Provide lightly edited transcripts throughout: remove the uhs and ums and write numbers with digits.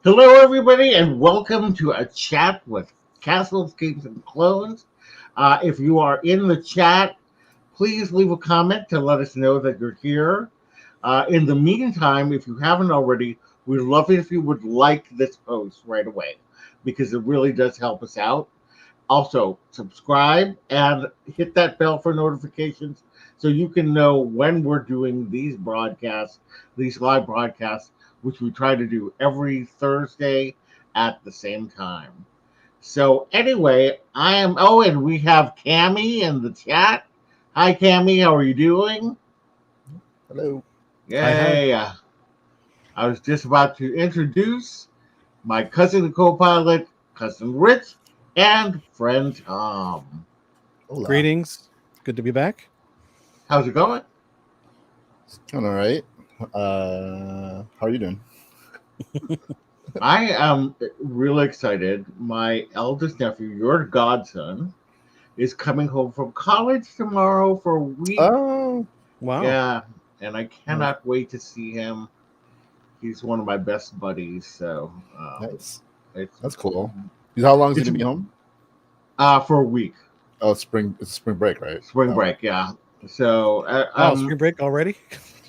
Hello, everybody, and welcome to a chat with Castles, Kings, and Clones. If you are in the chat, please leave a comment to let us know that you're here. In the meantime, if you haven't already, we'd love it if you would like this post right away because it really does help us out. Also, subscribe and hit that bell for notifications so you can know when we're doing these broadcasts, these live broadcasts, which we try to do every Thursday at the same time. So, anyway, and we have Cami in the chat. Hi, Cami, how are you doing? Hello. Hi. Yay. I was just about to introduce my cousin and co pilot, cousin Rich, and friend Thom. Hola. Greetings. Good to be back. How's it going? All right. How are you doing? I am really excited. My eldest nephew, your godson, is coming home from college tomorrow for a week. Oh, Wow. Yeah, and I cannot wait to see him. He's one of my best buddies, so nice. it's That's cool. How long is he gonna be home? For a week. Oh, spring. It's spring break, right? Spring break, yeah. So Spring break already?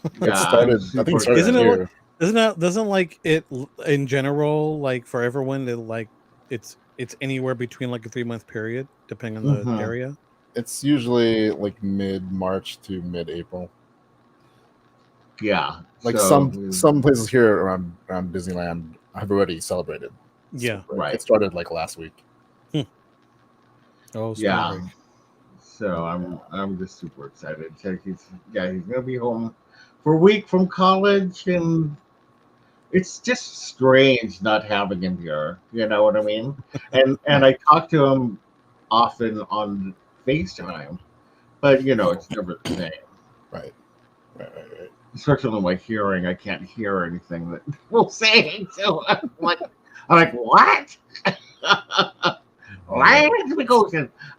It started. I think it started Isn't here. doesn't like it in general, like for everyone, it's anywhere between like a 3-month period, depending on the area. It's usually like mid March to mid April. Yeah, Like so, some places here around Disneyland have already celebrated. Yeah, right. It started like last week. Oh, spring break. So I'm just super excited. So he's gonna be home for a week from college, and it's just strange not having him here. You know what I mean? And I talk to him often on FaceTime, but it's never the same. Right. Especially in my hearing, I can't hear anything that we're saying. So I'm like, what?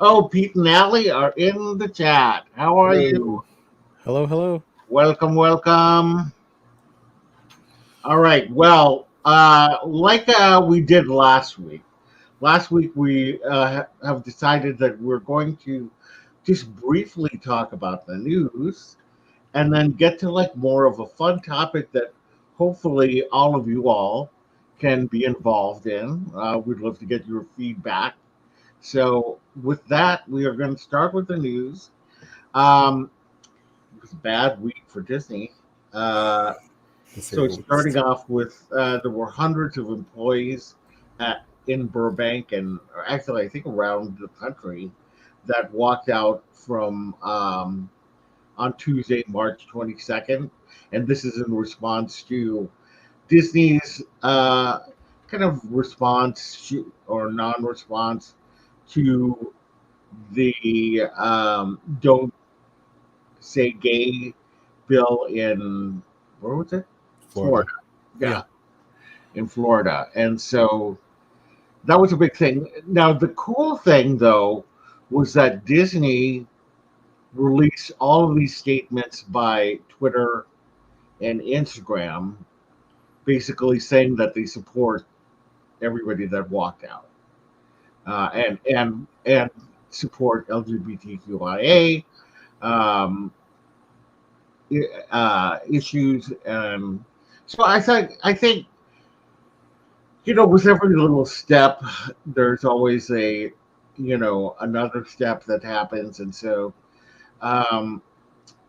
Oh, Pete and Allie are in the chat. How are you? Hello. Welcome. All right. Well, like we did last week. Last week we have decided that we're going to just briefly talk about the news, and then get to like more of a fun topic that hopefully all of you all can be involved in. We'd love to get your feedback. So with that, we are going to start with the news. It was a bad week for Disney. So starting off with, there were hundreds of employees in Burbank and actually I think around the country that walked out from on Tuesday, March 22nd, and this is in response to Disney's kind of response or non-response to the "Don't Say Gay" bill in where was it? Florida. Yeah, in Florida, and so that was a big thing. Now the cool thing though was that Disney released all of these statements by Twitter and Instagram, basically saying that they support everybody that walked out, and support LGBTQIA issues. So I think with every little step, there's always another step that happens, and so um,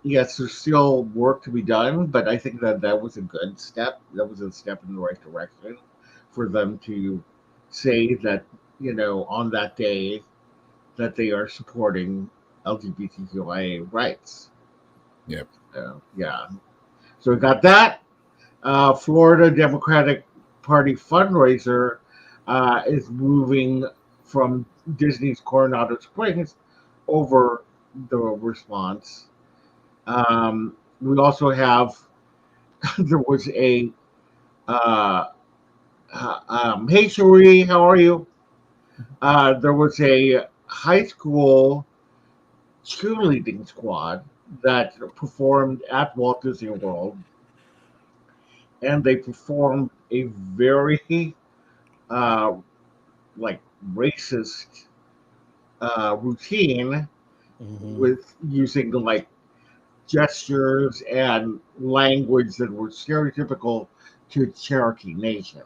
yes, there's still work to be done, but I think that was a good step. That was a step in the right direction for them to say that, on that day that they are supporting LGBTQIA rights. Yep. Yeah. So we got that. Florida Democratic Party fundraiser is moving from Disney's Coronado Springs over the response. We also have there was a hey Cherie, how are you? There was a high school cheerleading squad that performed at Walt Disney World, and they performed a very uh, like racist routine Hmm. with using like gestures and language that were stereotypical to Cherokee Nation.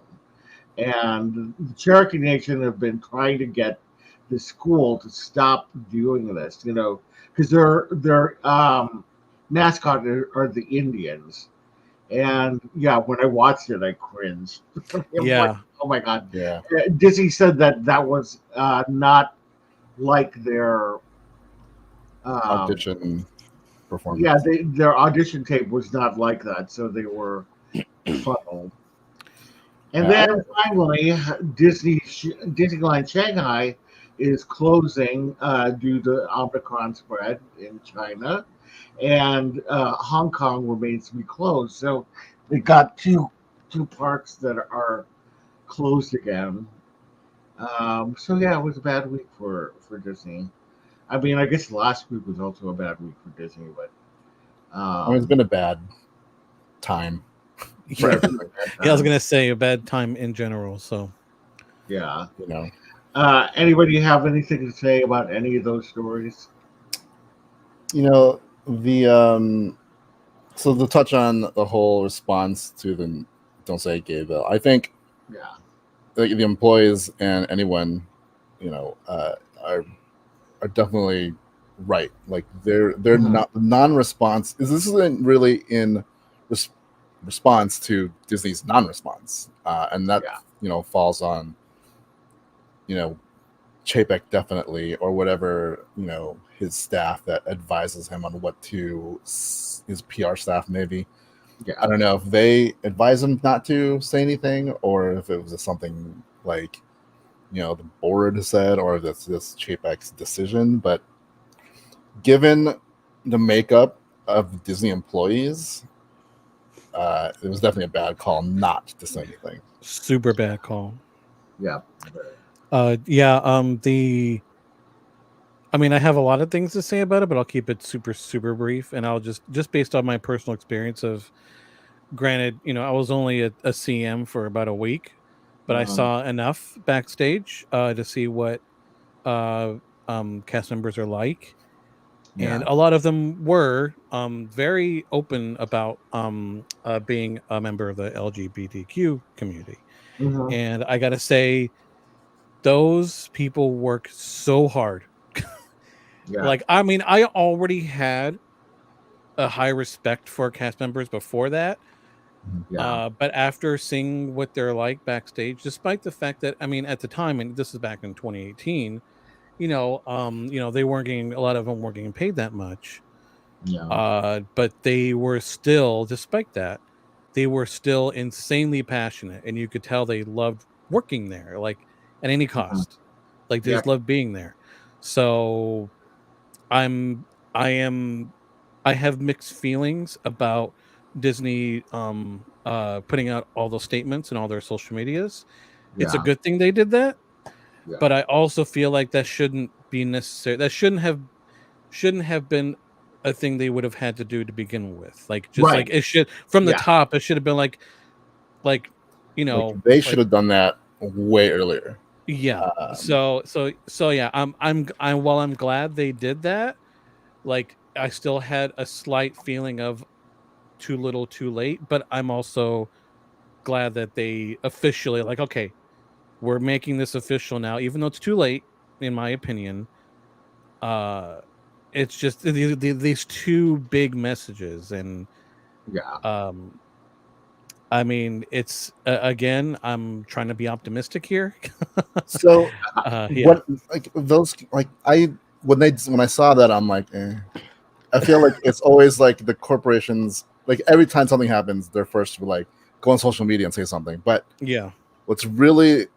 And the Cherokee Nation have been trying to get the school to stop doing this, because their mascot are the Indians. And yeah, when I watched it, I cringed. I'm like, Yeah. oh my god. Yeah. Disney said that was not like their um, Audition yeah, performance. their audition tape was not like that, so they were funneled. And Yeah. then finally, Disneyland Shanghai is closing due to Omicron spread in China, and Hong Kong remains to be closed. So they got two parks that are closed again. So yeah, it was a bad week for Disney. I mean, I guess last week was also a bad week for Disney, but I mean, it's um, been a bad time for Yeah. everything. Yeah, I was gonna say a bad time in general. So yeah. You know, Anybody have anything to say about any of those stories? the so to touch on the whole response to the "Don't Say Gay" bill, I think Yeah. the employees and anyone, are definitely right. Like they're Mhm. not non-response. This isn't really in res- response to Disney's non-response, and that Yeah. falls on Chapek definitely, or whatever his staff that advises him on what to his PR staff maybe. Yeah. I don't know if they advise him not to say anything, or if it was just something like the board said, or if that's just Chapek's decision. But given the makeup of Disney employees, it was definitely a bad call not to say anything. super bad call. Yeah. Yeah. I mean, I have a lot of things to say about it, but I'll keep it super, super brief. And I'll just based on my personal experience of, granted, I was only a CM for about a week, but I Uh, saw enough backstage to see what uh, cast members are like. And yeah. a lot of them were very open about being a member of the LGBTQ community. Hmm. And I got to say, those people work so hard. Yeah. Like, I mean, I already had a high respect for cast members before that. Yeah. But after seeing what they're like backstage, despite the fact that, I mean, at the time, and this is back in 2018, they weren't getting, a lot of them weren't getting paid that much. Yeah. But they were still, despite that, they were still insanely passionate, and you could tell they loved working there, like at any Hmm. cost. Like they Yeah. just loved being there. So I'm I am I have mixed feelings about Disney putting out all those statements and all their social medias. It's a Yeah. good thing they did that, Yeah. but I also feel like that shouldn't be necessary. That shouldn't have been a thing they would have had to do to begin with. Like just like Right. it should from the Yeah. top, it should have been like Like they should like have done that way earlier. yeah. Um, So yeah, I'm while I'm glad they did that, like I still had a slight feeling of too little too late, but I'm also glad that they officially like, okay, we're making this official now, even though it's too late, in my opinion. Uh it's just these two big messages, and Yeah. um I mean, it's again, I'm trying to be optimistic here. so Yeah. what like those like I when I saw that I'm like, I feel like it's always like the corporations, like every time something happens, they're first to like go on social media and say something. But Yeah. what's really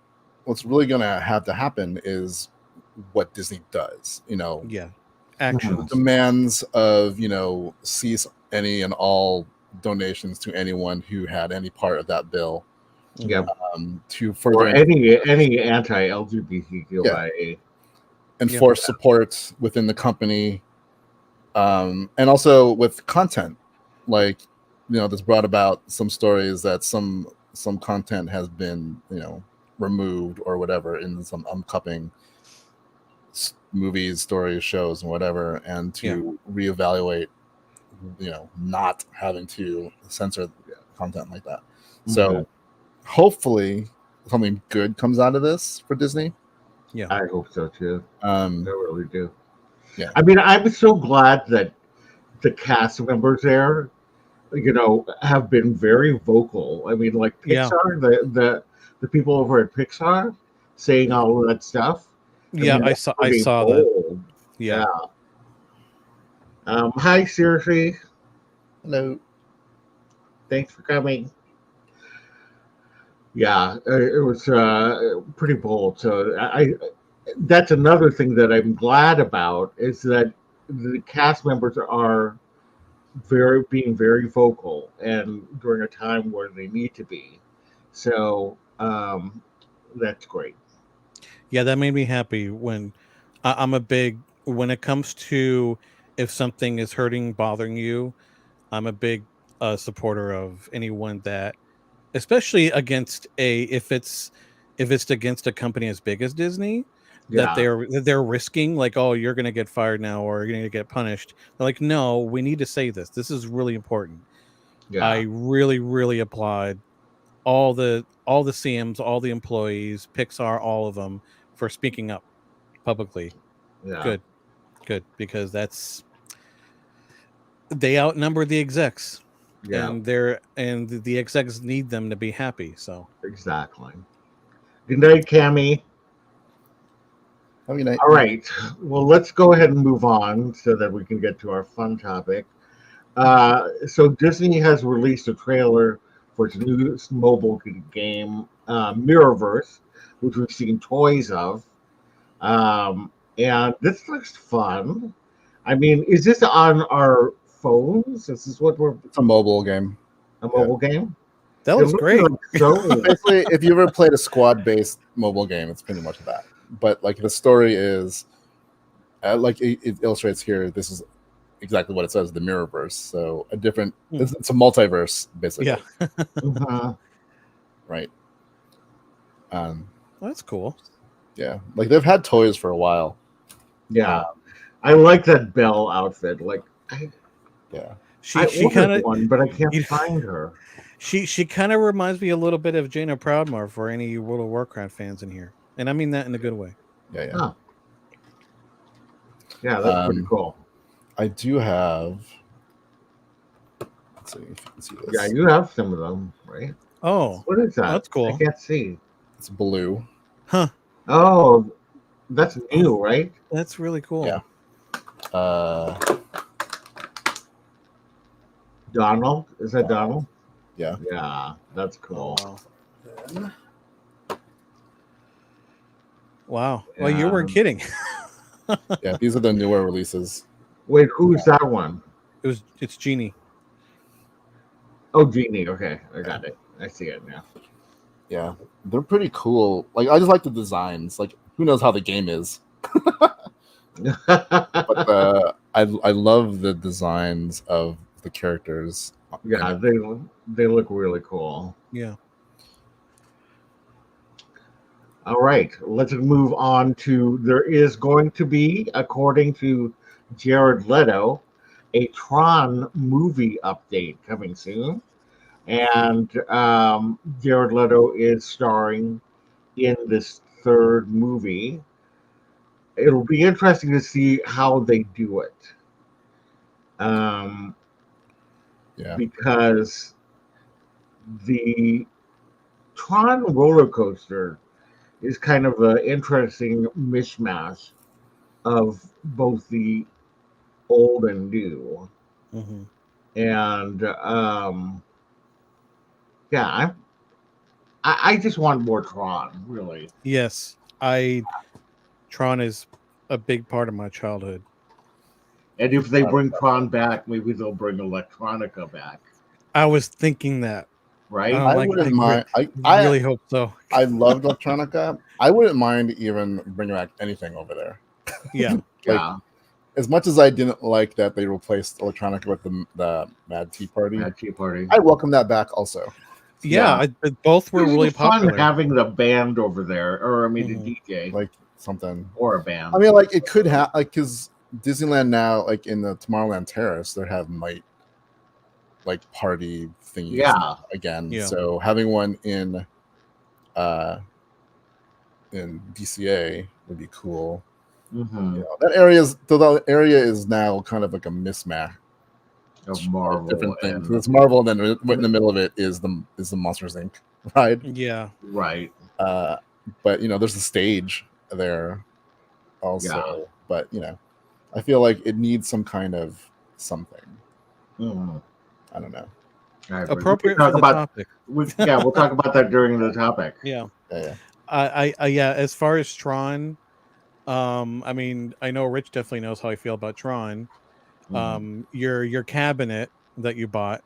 what's really gonna have to happen is what Disney does. Yeah. Mhm. Actions. Demands of cease any and all donations to anyone who had any part of that bill, Yeah. Mhm. to Or further any yeah, anti-LGBTQIA. Yep. enforce support within the company, and also with content, like this brought about some stories that some content has been removed or whatever in some upcoming movies, stories, shows, and whatever, and to reevaluate, not having to censor content like that. So hopefully something good comes out of this for Disney. Yeah, I hope so too. I really do. Yeah. I mean, I'm so glad that the cast members there, have been very vocal. I mean, like Pixar, the people over at Pixar saying all of that stuff. Yeah, mean, I saw that. Yeah. Hi, Seriously. Hello. Thanks for coming. Yeah, it was pretty bold. So that's another thing that I'm glad about is that the cast members are being very vocal and during a time where they need to be. So that's great. Yeah, that made me happy when I'm a big when it comes to if something is hurting, bothering you, I'm a big supporter of anyone that, especially against if it's against a company as big as Disney, that Yeah, they're risking like, oh, you're gonna get fired now or you're gonna get punished. They're like, no, we need to say this. This is really important. I yeah, really, really applaud all the CMs, all the employees, Pixar, all of them for speaking up publicly. yeah, Good, good, because they outnumber the execs, yeah, and the execs need them to be happy. So exactly. Good night, Cammy. Have a good night. All right. Well, let's go ahead and move on so that we can get to our fun topic. So Disney has released a trailer for its new mobile game, Mirrorverse, which we've seen toys of. And this looks fun. I mean, is this on our phones? Is this what we're It's a mobile game. a mobile game? that It looks looks great. like so. Basically, if you ever played a squad-based mobile game, it's pretty much that. But like the story is, like it illustrates here, this is exactly what it says, the Mirrorverse. So it's a multiverse, basically. Yeah, Mhm. Right. that's cool. Yeah. Like they've had toys for a while. Yeah, I like that Belle outfit. Like, Yeah. She ordered kind of one, but I can't you- find her. she kind of reminds me a little bit of Jaina Proudmoore for any World of Warcraft fans in here, and I mean that in a good way. Yeah. Yeah. Huh. Yeah, that's pretty cool. I do have. Let's see if you can see this. Yeah, you have some of them, right? Oh, What is that? that's cool. I can't see. It's blue. Huh? Oh, that's new, right? That's really cool. Yeah. Donald? Is that Donald? Yeah. Yeah, that's cool. Oh, wow. Well, you weren't kidding. Yeah. These are the newer releases. Wait, who's that one? It's Genie. Oh, Genie. Okay, I got it. I see it now. Yeah, they're pretty cool. Like I just like the designs. Like who knows how the game is, but I love the designs of the characters. Yeah, they look really cool. Yeah. All right, let's move on to there is going to be, according to Jared Leto, a Tron movie update coming soon. And Jared Leto is starring in this third movie. It'll be interesting to see how they do it. Yeah. Because the Tron roller coaster is kind of an interesting mishmash of both the old and new. Mm-hmm. And yeah, I just want more Tron, really. Yes, Tron is a big part of my childhood. And if they bring Tron back, maybe they'll bring Electronica back, I was thinking that. right? I wouldn't mind. I really hope so. I loved Electronica. I wouldn't mind even bringing back anything over there. Yeah. Yeah, as much as I didn't like that they replaced electronica with the Mad Tea Party, Mad Tea Party. I welcome that back also. Yeah, both were It was really fun popular. having the band over there, or I mean Mhm. the DJ, Like something, or a band. I mean, like it could have, like, because Disneyland now, like in the Tomorrowland Terrace, they have night like party thingies Yeah. again. Yeah. So having one in DCA would be cool. Mhm. You know, that area is now kind of like a mismatch Of Marvel different things. and It's Marvel, and then right in the middle of it is the Monsters Inc. ride. Yeah. right. But you know, there's the stage there also. Yeah. But you know, I feel like it needs some kind of something. Mhm. I don't know. I agree. Appropriate We for can the talk topic. we'll talk about that during the topic. Yeah. Yeah. Yeah. As far as Tron, I mean, I know Rich definitely knows how I feel about Tron. Mhm. Your cabinet that you bought.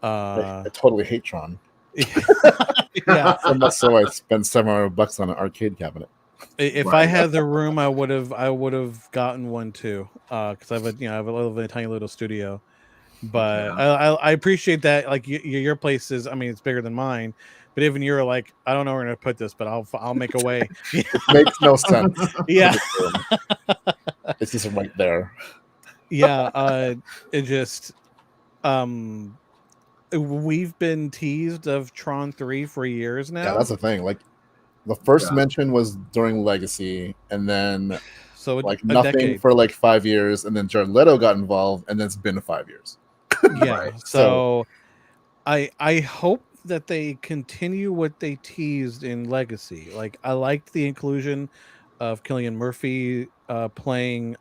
I totally hate Tron. Yeah. So much so I spent $700 on an arcade cabinet. If I had the room, I would have gotten one too. Because I have a tiny little studio. But Yeah. I appreciate that. Like your place is, I mean, it's bigger than mine. But even you're like, I don't know where to put this, but I'll make a way. It makes no sense. Yeah. It's just right there. Yeah. It just we've been teased of Tron 3 for years now. Yeah, that's the thing. Like the first mention was during Legacy, and then so like a nothing decade. for like 5 years, and then Jared Leto got involved, and then it's been 5 years. Yeah. Right. So I hope that they continue what they teased in Legacy. Like I liked the inclusion of Cillian Murphy playing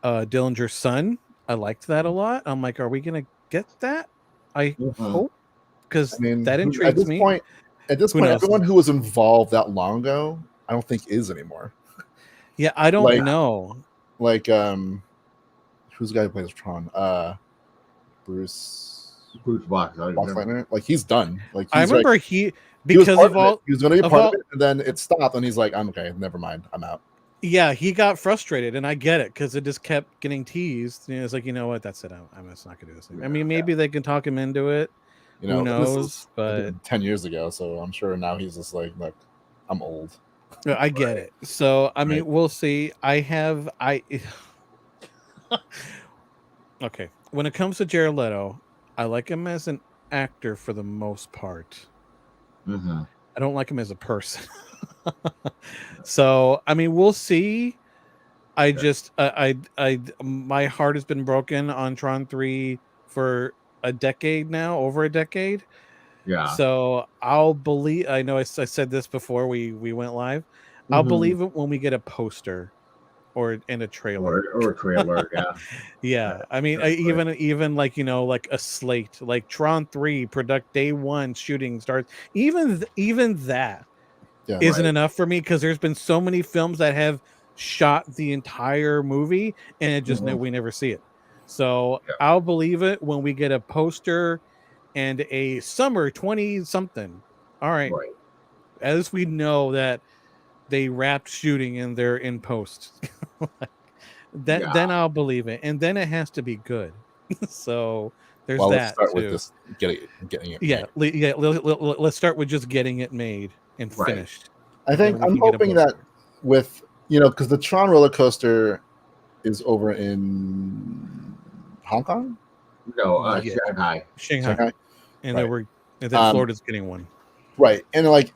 Dillinger's son. I liked that a lot. I'm like, are we gonna get that? I hope, because I mean, that at intrigues this me. point, Who knows? everyone who was involved that long ago, I don't think is anymore. Yeah, I don't Like- know. Like who's the guy who plays Tron? Bruce Boxleitner. Like he's done. Like I he's remember like, he was because part of of it. all He was going to be of part all of it, and then it stopped, and he's like, "I'm okay. Never mind. I'm out." yeah, he got frustrated, and I get it because it just kept getting teased. And it's like, you know what? That's it. I'm just not gonna do this thing. I mean, maybe they can talk him into it. You know, Who knows? But 10 years ago, so I'm sure now he's just like, "Look, I'm old." I get it. So I mean, Right. we'll see. Okay. When it comes to Jared Leto, I like him as an actor for the most part. Mm-hmm. I don't like him as a person. So I mean, we'll see. I just my heart has been broken on Tron 3 for a decade now, over a decade. Yeah. So I'll believe. I know I said this before we went live. I'll believe it when we get a poster or in a trailer or a trailer. Yeah. Yeah, I mean, even like, you know, like a slate, like Tron 3 product day 1 shooting starts. Even that Yeah. isn't enough for me, because there's been so many films that have shot the entire movie and it just we never see it. So I'll believe it when we get a poster and a summer 20 something. All right, Right. as we know that they wrapped shooting and they're in post. Then I'll believe it, and then it has to be good. So there's Well, let's that start too. with just getting it. Yeah, let's start with just getting it made and finished. I think I'm hoping that with, you know, because the Tron roller coaster is over in Hong Kong. No, Yeah. Shanghai. And then Florida's getting one. Right, and like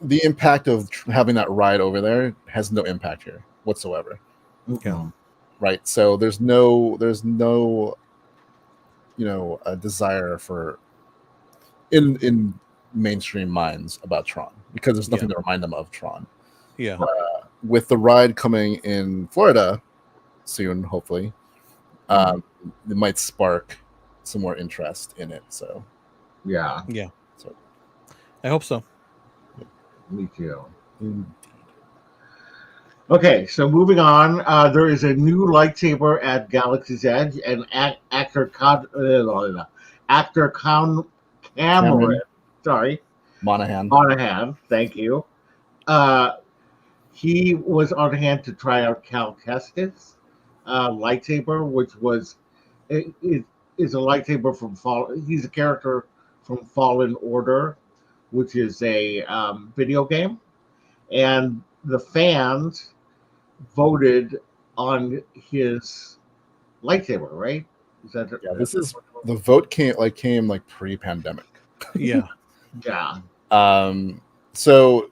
the impact of having that ride over there has no impact here whatsoever. Yeah. Right, so there's no you know, a desire for in mainstream minds about Tron, because there's nothing to remind them of Tron. Yeah. With the ride coming in Florida soon, hopefully, it might spark some more interest in it. So yeah. So I hope so. Me too. Okay, so moving on, there is a new lightsaber at Galaxy's Edge, and actor Cameron, sorry, Monahan, thank you. he was on hand to try out Cal Kestis lightsaber, which was it is a lightsaber from Fall. He's a character from Fallen Order, which is a video game, and the fans voted on his lightsaber. Right? Is that Yeah, this is the vote came pre-pandemic. Yeah. yeah. So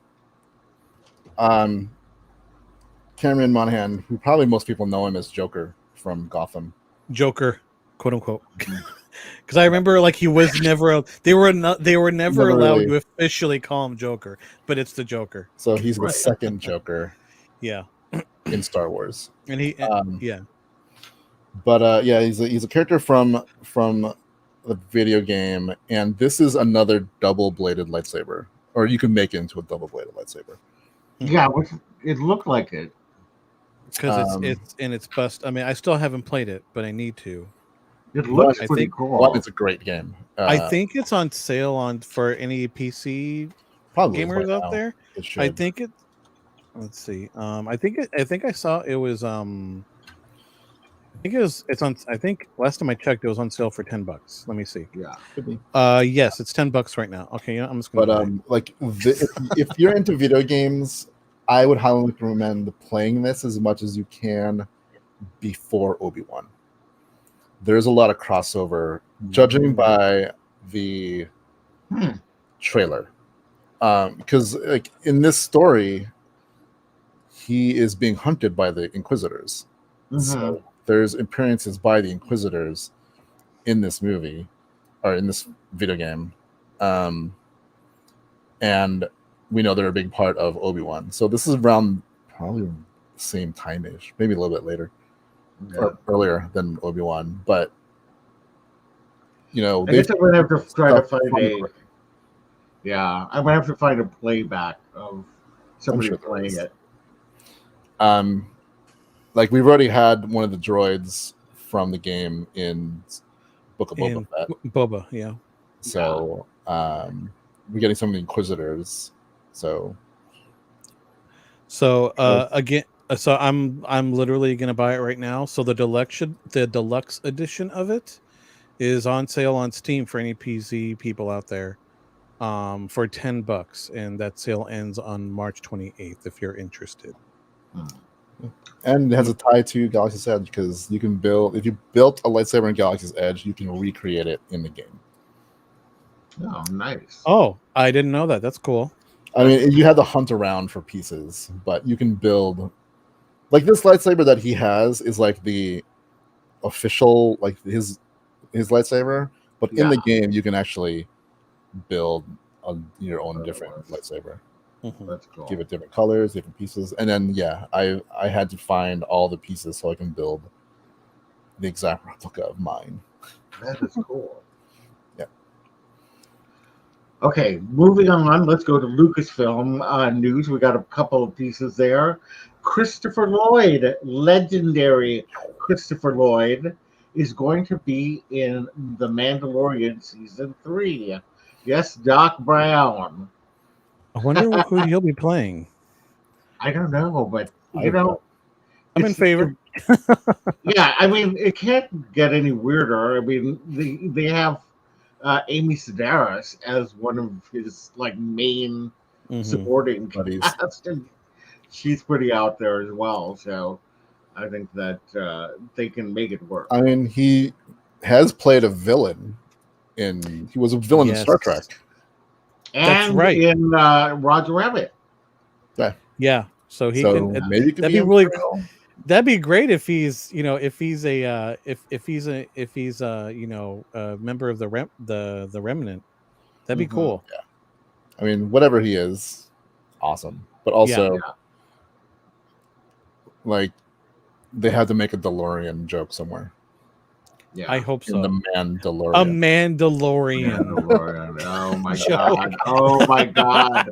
Cameron Monaghan, who probably most people know him as Joker from Gotham. Joker, quote unquote. Because I remember, like, he was never. They were never allowed to officially call him Joker, but it's the Joker. So he's the second Joker. Yeah. In Star Wars, and he, yeah. But yeah, he's a character from the video game, and this is another double-bladed lightsaber, or you can make it into a double-bladed lightsaber. Yeah, it looked like it. Because it's bust. I mean, I still haven't played it, but I need to. It looks pretty cool. It's a great game. I think it's on sale for any PC gamers out there. I think it. Let's see. I think I saw it was. I think it's on. I think last time I checked, it was on sale for $10. Let me see. Yeah. Yes, it's $10 right now. Okay, I'm just gonna. But if you're into video games, I would highly recommend playing this as much as you can before Obi-Wan. There's a lot of crossover, judging by the trailer, because like in this story, he is being hunted by the Inquisitors. So there's appearances by the Inquisitors in this movie or in this video game, and we know they're a big part of Obi-Wan. So this is around probably the same time-ish, maybe a little bit later. Or earlier than Obi-Wan, but I guess I'm gonna have to try to find I'm gonna have to find a playback of somebody playing it. Like we've already had one of the droids from the game in Book of Boba Fett. Boba, yeah. So we're getting some of the Inquisitors. So again. So I'm literally gonna buy it right now. So the deluxe edition of it is on sale on Steam for any PC people out there, for $10, and that sale ends on March 28th. If you're interested, and it has a tie to Galaxy's Edge because you can if you built a lightsaber in Galaxy's Edge, you can recreate it in the game. Oh, nice! Oh, I didn't know that. That's cool. I mean, you have to hunt around for pieces, but you can build. Like this lightsaber that he has is like the official, like his lightsaber, but in the game you can actually build your own different lightsaber. That's cool. Give it different colors, different pieces, and then I had to find all the pieces so I can build the exact replica of mine. That is cool. Yeah. Okay, moving on. Let's go to Lucasfilm news. We got a couple of pieces there. Christopher Lloyd, legendary Christopher Lloyd, is going to be in The Mandalorian Season 3. Yes, Doc Brown. I wonder who he'll be playing. I don't know, but, I'm in favor. Yeah, I mean, it can't get any weirder. I mean, they have Amy Sedaris as one of his, main supporting cast, and she's pretty out there as well, so I think that they can make it work. I mean, he has played a villain he was a villain in Star Trek. And right. in Roger Rabbit. Yeah. So he can. Maybe that'd be really. That'd be great if he's, if he's a member of the Remnant. That'd be cool. Yeah. I mean, whatever he is, awesome. But also, they had to make a DeLorean joke somewhere. Yeah, I hope so. The Mandalorian. A Mandalorian. Oh my god. Oh my god.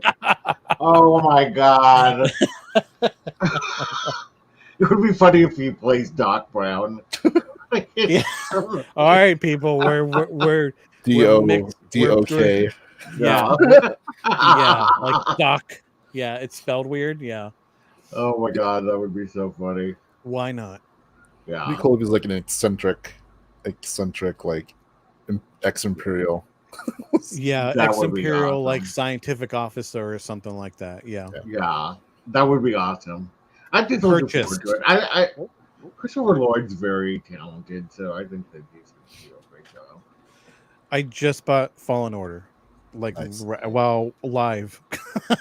Oh my god. It would be funny if he plays Doc Brown. Yeah. All right, people. We're D-O-K. Yeah. Yeah, like Doc. Yeah, it's spelled weird. Yeah. Oh my god, that would be so funny. Why not? It'd Yeah. be cool if he's like an eccentric, like ex-imperial. Yeah, That would be ex-imperial, like awesome. scientific officer or something like that. Yeah. Yeah, that would be awesome. I'm just looking forward to it. Christopher Lloyd's very talented, so I think that he's going to do a great job. I just bought Fallen Order, like Nice. while live. So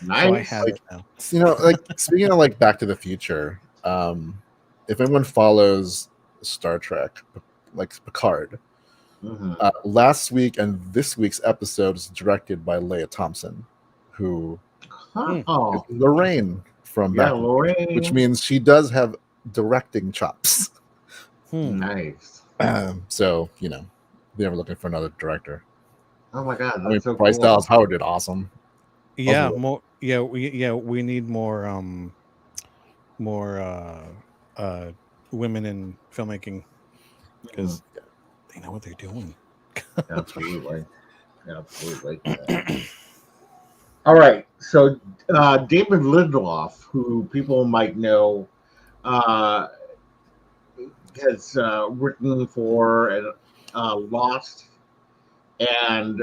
I Nice. have it now. You know, like speaking of like Back to the Future, if anyone follows Star Trek, like Picard, Mhm. last week and this week's episode is directed by Leah Thompson, who Oh, is Loren from yeah, Back to the Future, Loren. which means she does have directing chops. Nice. So you know, they're looking for another director. Oh my god, I mean, that's so Bryce cool. Dallas Howard did awesome. Yeah, Also- more. Yeah, we need more women in filmmaking because they know what they're doing. Absolutely. Absolutely. All right. So David Lindelof, who people might know, uh, has written for Lost and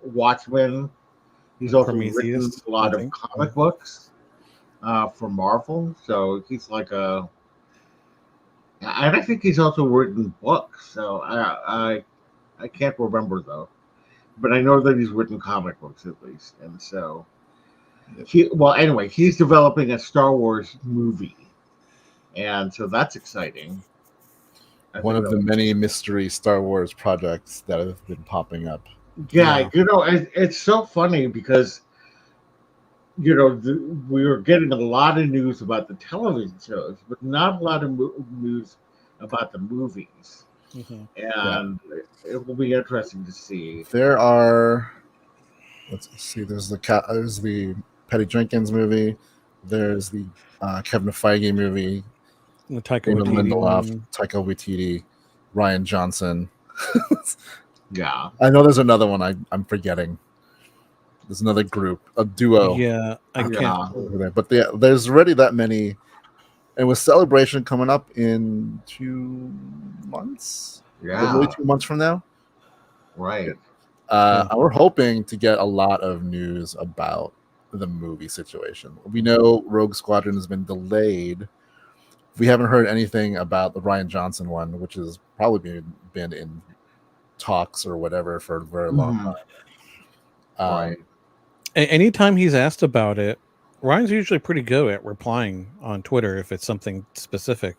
Watchmen. He's also written Prometheus, a lot I of think. comic books for Marvel. So he's like and I think he's also written books. So I can't remember though, but I know that he's written comic books at least, and so anyway, he's developing a Star Wars movie, and so that's exciting. One of the many mystery Star Wars projects that have been popping up. Yeah, you know, it's so funny because you know we were getting a lot of news about the television shows, but not a lot of news about the movies. And it will be interesting to see. There are, let's see, there's the Patty Jenkins movie, there's the Kevin Feige movie, The Taika David Waititi Lindelof, one. Taika Waititi, Ryan Johnson. Yeah, I know there's another one I'm forgetting. There's another group, a duo. Yeah, I can't. over there. But there's already that many. And with Celebration coming up in 2 months, literally 2 months from now, right. we're hoping to get a lot of news about the movie situation. We know Rogue Squadron has been delayed. We haven't heard anything about the Ryan Johnson one, which has probably been in talks or whatever for a very long time. Right. Anytime he's asked about it, Ryan's usually pretty good at replying on Twitter if it's something specific.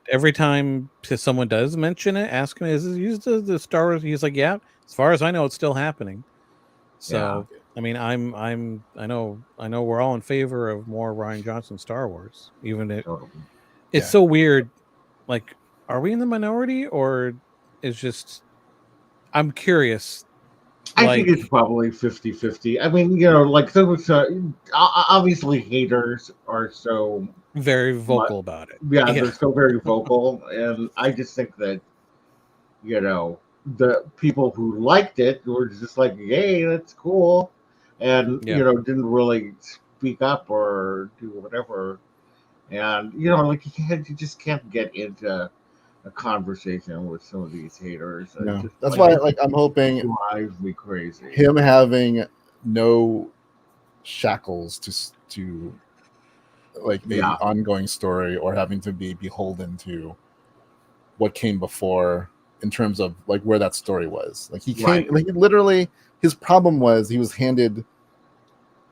Every time someone does mention it, ask him, "Is it used the Star Wars?" He's like, "Yeah, as far as I know, it's still happening." So, I mean, I know we're all in favor of more Ryan Johnson Star Wars. Even it's so weird. Like, are we in the minority, or is just? I'm curious. I think it's probably 50-50. I mean, you know, like obviously haters are so very vocal about it. Yeah, they're so very vocal, and I just think that you know the people who liked it were just like, "Yay, that's cool," and you know didn't really speak up or do whatever. And you know, like you just can't get into a conversation with some of these haters. No. That's why I'm hoping drives me crazy. Him having no shackles to like maybe ongoing story or having to be beholden to what came before in terms of like where that story was. Like he came like literally his problem was he was handed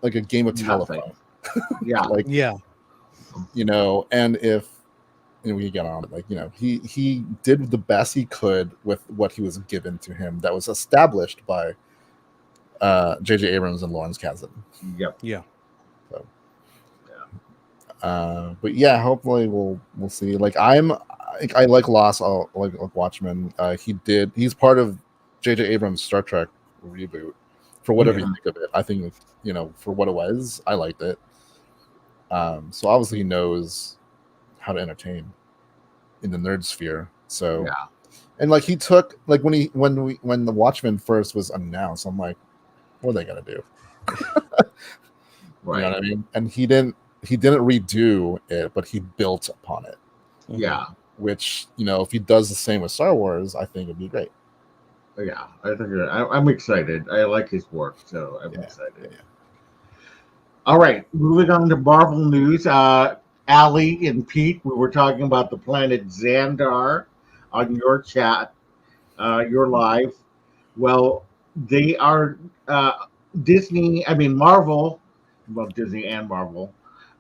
like a game of telephone. You know, and if we get on it, like, you know, he did the best he could with what he was given to him that was established by J.J. Abrams and Lawrence Kasdan. So, but yeah, hopefully we'll see. Like I like Lost, like Watchmen. He's part of J.J. Abrams' Star Trek reboot. For whatever you think of it, I think, you know, for what it was, I liked it. So obviously he knows how to entertain in the nerd sphere. So and like he took like when the Watchmen first was announced, I'm like, what are they gonna do? You know what I mean? And he didn't he didn't redo it, but he built upon it. Yeah. Which, if he does the same with Star Wars, I think it'd be great. Yeah, I think I'm excited. I like his work, so I'm excited. Yeah. All right, moving on to Marvel news. Allie and Pete, we were talking about the planet Xandar on your chat, your live. Well, they are Marvel, well, Disney and Marvel,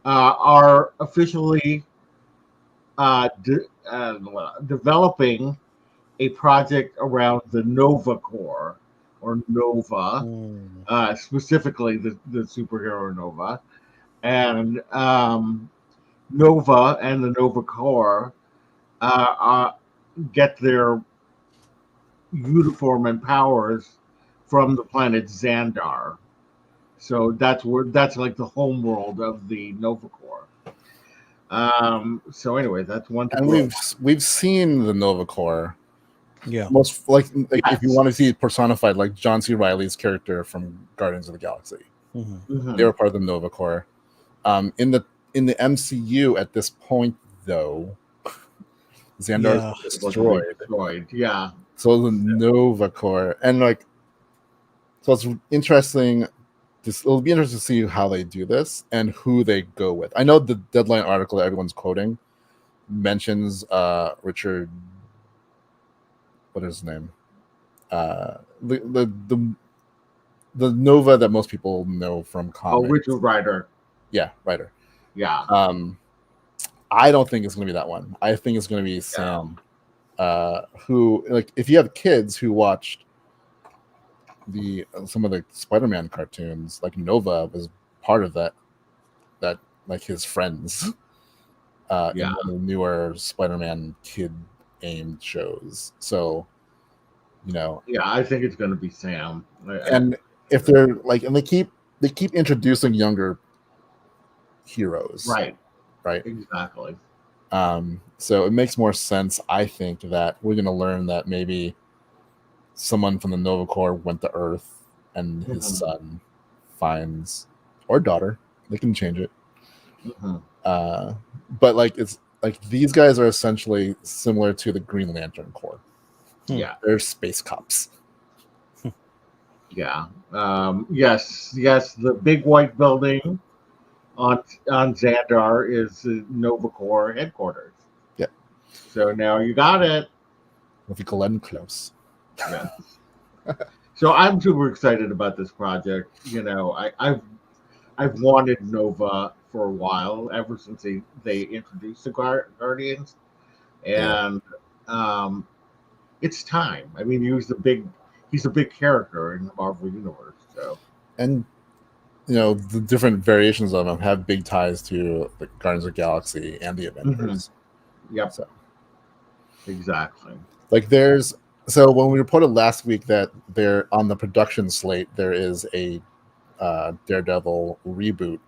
are officially developing a project around the Nova Corps, or Nova, specifically the superhero Nova. And Nova and the Nova Corps get their uniform and powers from the planet Xandar. So that's like the home world of the Nova Corps. So anyway, that's one. And we've seen the Nova Corps. Yeah. Most like if you want to see it personified, like John C. Reilly's character from Guardians of the Galaxy. They were part of the Nova Corps. In the MCU at this point, though, Xandar is destroyed. Yeah. So the Nova Corps, and so it's interesting. It'll be interesting to see how they do this and who they go with. I know the Deadline article that everyone's quoting mentions Richard. What is his name? The Nova that most people know from comics. Oh, Richard Rider. Yeah, Rider. Yeah. I don't think it's going to be that one. I think it's going to be Sam. Who, if you have kids who watched some of the Spider-Man cartoons, Nova was part of that his friends. In one of the newer Spider-Man kid aimed shows. So, I think it's going to be Sam. And if they're and they keep introducing younger heroes, right, exactly. So it makes more sense, I think, that we're going to learn that maybe someone from the Nova Corps went to Earth and his son finds, or daughter, they can change it. But it's these guys are essentially similar to the Green Lantern Corps. Yeah, they're space cops. Yeah. Yes. The big white building on Xandar is the Nova Corps headquarters. Yeah. So now you got it. With Glenn Close. Yeah. So I'm super excited about this project. I've wanted Nova for a while, ever since they introduced the Guardians, and it's time. I mean, he's a big character in the Marvel universe. So, and the different variations of him have big ties to the Guardians of the Galaxy and the Avengers. Yep. So, exactly. So when we reported last week that they're on the production slate, there is a Daredevil reboot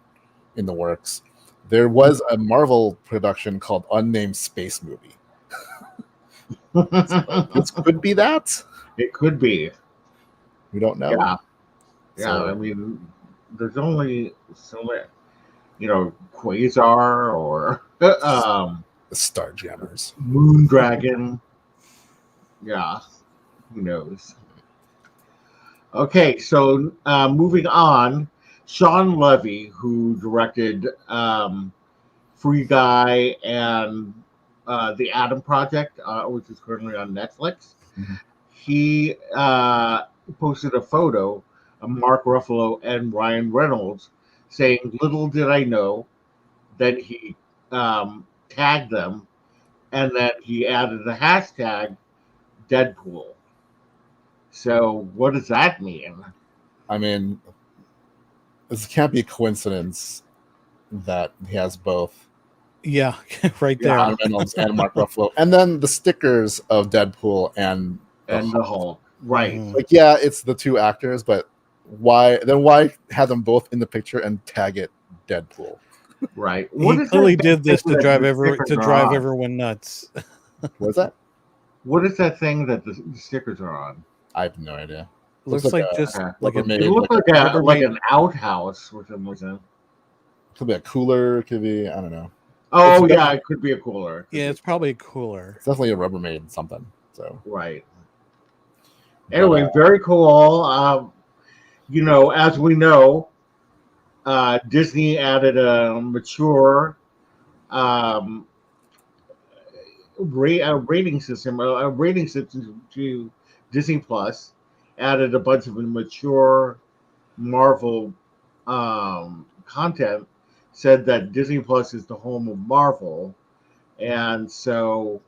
in the works. There was a Marvel production called Unnamed Space Movie. So this could be that. It could be. We don't know. Yeah. So, I mean, there's only so many, Quasar or the Starjammers, Moondragon. Yeah, who knows? Okay, so moving on, Sean Levy, who directed Free Guy and The Atom Project, which is currently on Netflix, he posted a photo of Mark Ruffalo and Ryan Reynolds saying, "Little did I know," that he tagged them, and that he added the hashtag Deadpool. So what does that mean? I mean, this can't be a coincidence that he has both. Yeah, right there. Ryan Reynolds and Mark Ruffalo, and then the stickers of Deadpool and the Hulk. Right. It's the two actors, but why have them both in the picture and tag it Deadpool? Right. He clearly did this to drive everyone nuts. What's that? What is that thing that the stickers are on? I have no idea. Looks like it looks like an outhouse for some reason. Could be a cooler. Could be, I don't know. Oh yeah, it could be a cooler. Yeah, it's probably cooler. It's definitely a Rubbermaid something. So right. Anyway, very cool. You know, as we know, Disney added a mature um, rating system, to Disney Plus. Added a bunch of mature Marvel content. Said that Disney Plus is the home of Marvel, and so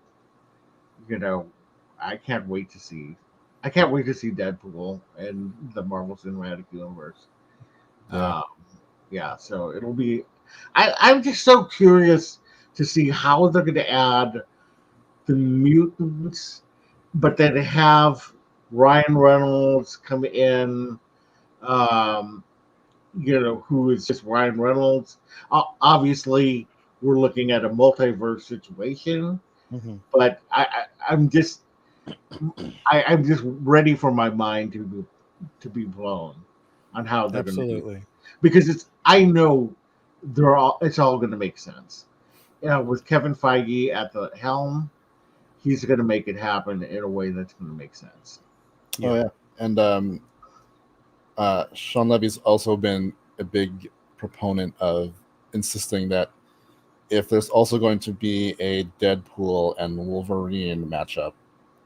you know, I can't wait to see. I can't wait to see Deadpool and the Marvel Cinematic Universe. yeah, Yeah, so it'll be. I'm just so curious to see how they're going to add the mutants, but then have Ryan Reynolds come in. Um, you know, who is just Ryan Reynolds. Obviously, we're looking at a multiverse situation, but I'm just I'm just ready for my mind to be blown on how they're going to do it. Because I know it's all going to make sense. You know, with Kevin Feige at the helm, he's going to make it happen in a way that's going to make sense. Yeah. Oh yeah, and Sean Levy's also been a big proponent of insisting that if there's also going to be a Deadpool and Wolverine matchup,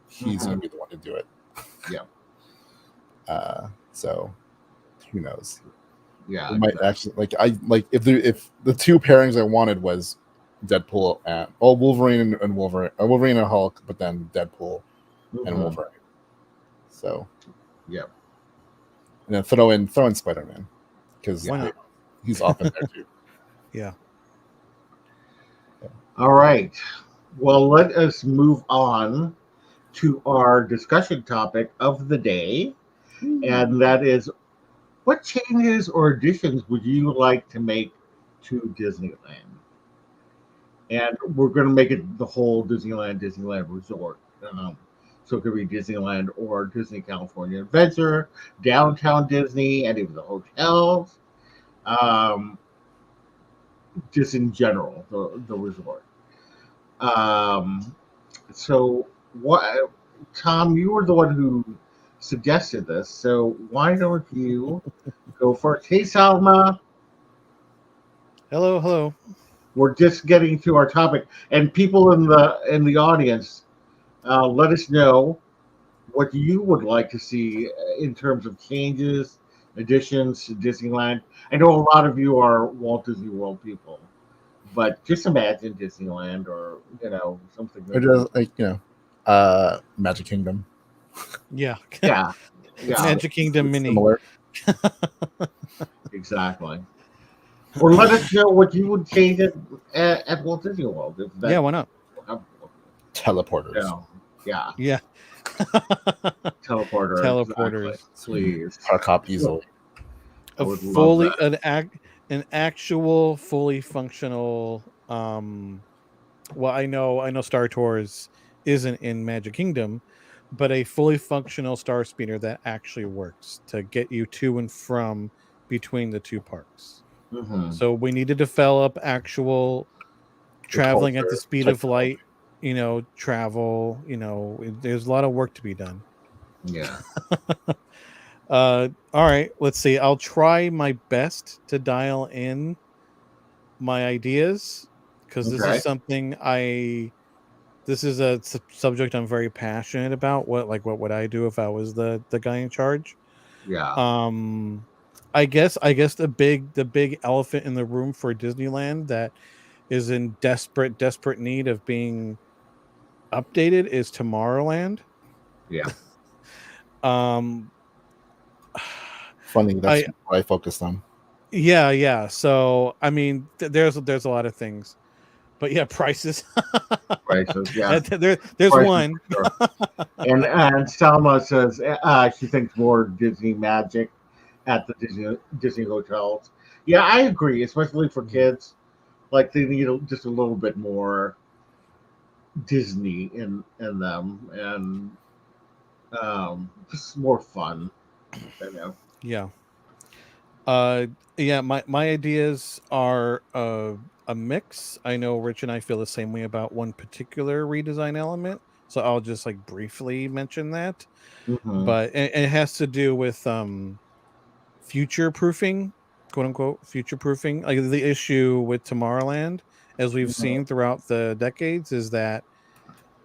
he's going to be the one to do it. Yeah. So who knows? Yeah. It might actually if the two pairings I wanted was Deadpool and Wolverine and Wolverine and Hulk, but then Deadpool and Wolverine. So yeah. And then throw in Spider-Man because he's often there too. Yeah. All right. Well, let us move on to our discussion topic of the day, and that is, what changes or additions would you like to make to Disneyland? And we're going to make it the whole Disneyland Resort. So it could be Disneyland or Disney California Adventure, Downtown Disney, any of the hotels, just in general, the resort. So what, Thom, you were the one who suggested this, so why don't you go first? Hey, Salma. Hello. We're just getting to our topic, and people in the audience, let us know what you would like to see in terms of changes, additions to Disneyland. I know a lot of you are Walt Disney World people, but just imagine Disneyland or something. Or just Magic Kingdom. Yeah. Yeah. Magic Kingdom Mini. Similar. Exactly. Or let us know what you would change at Walt Disney World. Yeah, why not? Teleporters. Yeah. Teleporters. Exactly. Please. Park hop easily. An actual fully functional well, I know Star Tours isn't in Magic Kingdom, but a fully functional Star Speeder that actually works to get you to and from between the two parks. So we need to develop actual traveling at the speed of light, travel, there's a lot of work to be done. Yeah. All right, let's see. I'll try my best to dial in my ideas because this is something this is a subject I'm very passionate about. What would I do if I was the guy in charge? Yeah. I guess the big elephant in the room for Disneyland that is in desperate need of being updated is Tomorrowland. Yeah. Funny, that's what I focused on. Yeah. So I mean, there's a lot of things, but yeah, prices. Yeah. There's prices, one. Sure. and Salma says she thinks more Disney magic at the Disney hotels. Yeah, I agree, especially for kids. Like they need just a little bit more Disney in them, and just more fun. Yeah. Uh, yeah, my ideas are a mix. I know Rich and I feel the same way about one particular redesign element, so I'll just like briefly mention that. Mm-hmm. But it has to do with future proofing, quote unquote, future proofing. Like the issue with Tomorrowland, as we've Mm-hmm. seen throughout the decades, is that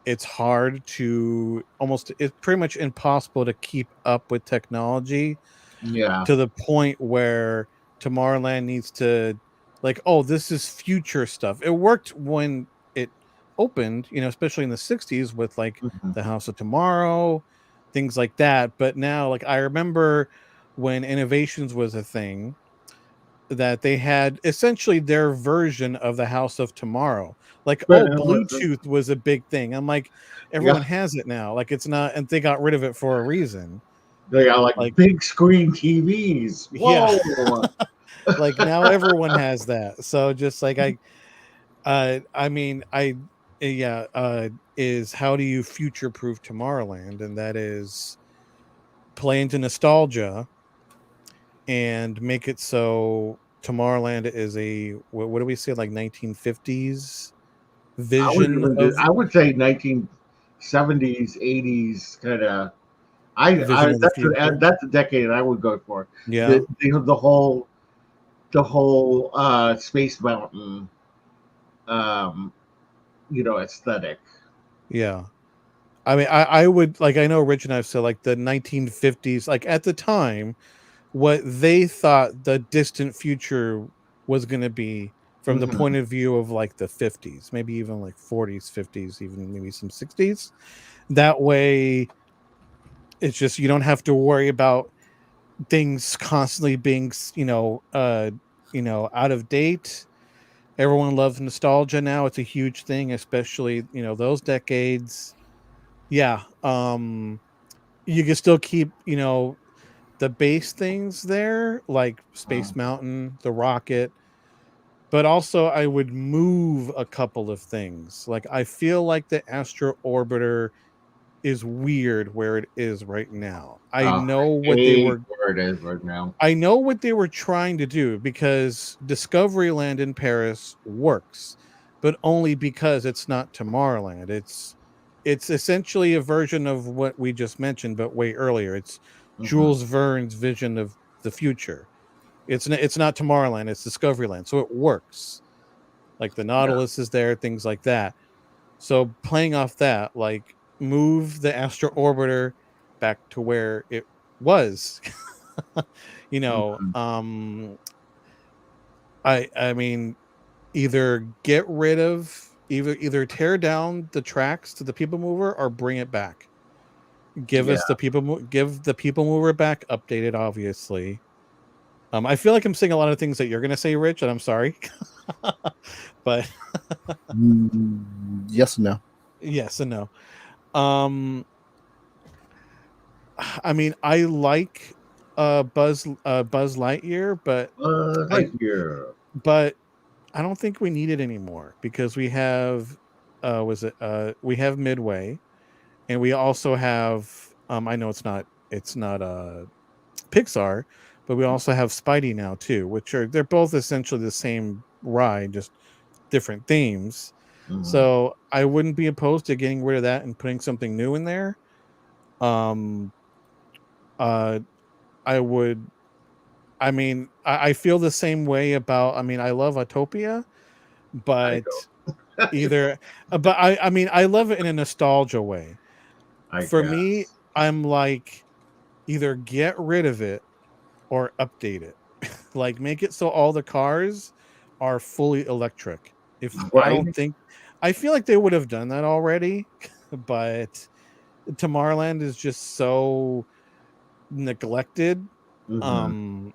it's hard to almost it's pretty much impossible to keep up with technology Yeah. to the point where Tomorrowland needs to like, oh, this is future stuff. It worked when it opened, especially in the 60s with like Mm-hmm. the House of Tomorrow, things like that. But now, like I remember when innovations was a thing, that they had essentially their version of the House of Tomorrow. Like, But oh, it wasn't. Bluetooth was a big thing. I'm like, Yeah. everyone has it now. Like it's not, and they got rid of it for a reason. They got like Like, big screen TVs. yeah. Whoa. Like now everyone has that. So just like I mean yeah, is how do you future proof Tomorrowland? And that is play into nostalgia and make it so Tomorrowland is a what do we say, like 1950s vision of I would say 1970s, 80s kind of. I vision of the future. that's the decade I would go for. Yeah. The whole Space Mountain um aesthetic. Yeah. I mean, I would like, I know Rich and I've said like the 1950s, like at the time, what they thought the distant future was going to be from the point Hmm. of view of like the 50s, maybe even like 40s, 50s, even maybe some 60s. That way, it's just you don't have to worry about things constantly being, out of date. Everyone loves nostalgia now. It's a huge thing, especially, those decades. Yeah. You can still keep, the base things there, like Space Mountain, the rocket, but also I would move a couple of things. Like I feel like the Astro Orbiter is weird where it is right now. I hate where it is right now. I know what they were trying to do because Discoveryland in Paris works, but only because it's not Tomorrowland. It's essentially a version of what we just mentioned, but way earlier. It's Hmm. Jules Verne's vision of the future. It's not Tomorrowland, it's Discoveryland. So it works. Like the Yeah. Nautilus is there, things like that. So playing off that, like move the Astro Orbiter back to where it was. you know, Hmm. um I mean, either get rid of either tear down the tracks to the people mover or bring it back. Yeah. Give the people mover back, updated obviously. I feel like I'm saying a lot of things that you're gonna say, Rich, and I'm sorry. But Yes and no. yes and no. Um I mean, I like Buzz Lightyear, I Lightyear. but I don't think we need it anymore because we have Midway, and we also have I know it's not Pixar, but we also have Spidey now too, they're both essentially the same ride, just different themes. Hmm. So I wouldn't be opposed to getting rid of that and putting something new in there. Um uh I would I mean, I feel the same way about, I mean, I love Autopia, I but go. either but I mean, I love it in a nostalgia way. I For me, guess. I'm like, either get rid of it or update it. Like make it so all the cars are fully electric. If I don't Right. think I feel like they would have done that already, but Tomorrowland is just so neglected. Hmm. Um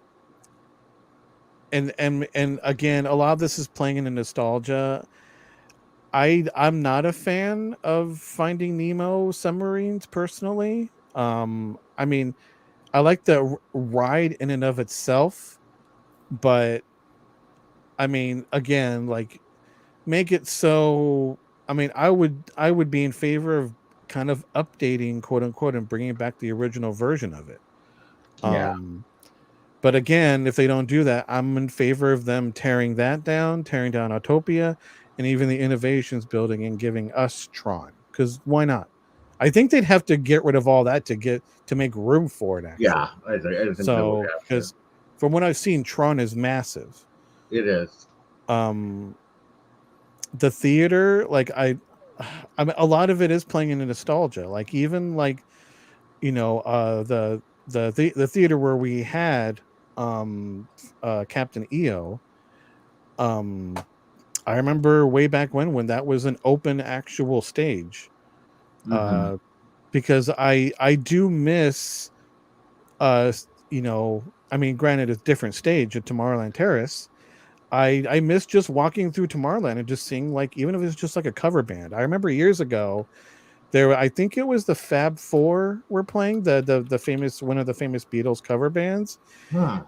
and again, a lot of this is playing into nostalgia. I'm not a fan of Finding Nemo submarines personally. I mean, I like the ride in and of itself, but I mean, again, like make it so. I mean, I would be in favor of kind of updating, quote unquote, and bringing back the original version of it. Yeah. Um, But again, if they don't do that, I'm in favor of them tearing that down, tearing down Autopia, and even the Innovations building and giving us Tron. Because why not? I think they'd have to get rid of all that to make room for it. Actually, Yeah, I think they would have because to. from what I've seen, Tron is massive. It is. The theater, like I mean, a lot of it is playing into nostalgia. Like even like the theater where we had Captain EO. I remember way back when that was an open actual stage. Mm-hmm. Because I do miss I mean, granted it's different stage at Tomorrowland Terrace. I miss just walking through Tomorrowland and just seeing, like, even if it's just like a cover band. I remember years ago I think it was the Fab Four were playing the famous one of the famous Beatles cover bands,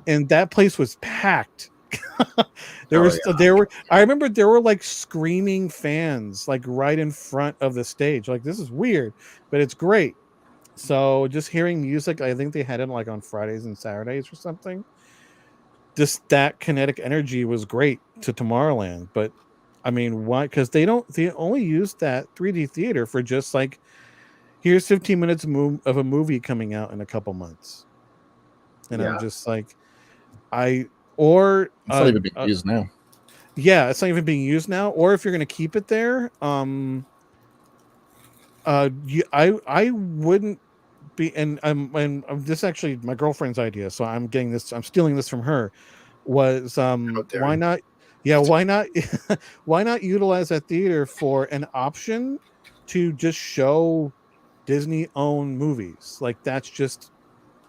and that place was packed. There were I remember there were like screaming fans like right in front of the stage. Like, this is weird, but it's great. So just hearing music, I think they had it like on Fridays and Saturdays or something. Just that kinetic energy was great to Tomorrowland. But I mean, why? Because they only use that 3D theater for just like, here's 15 minutes of a movie coming out in a couple months. And I'm just like, it's not even being used now. Yeah, it's not even being used now. Or if you're going to keep it there, I wouldn't be, and this is actually my girlfriend's idea, so I'm stealing this from her. Was why not? Yeah, why not? Why not utilize that theater for an option to just show Disney-owned movies? Like, that's just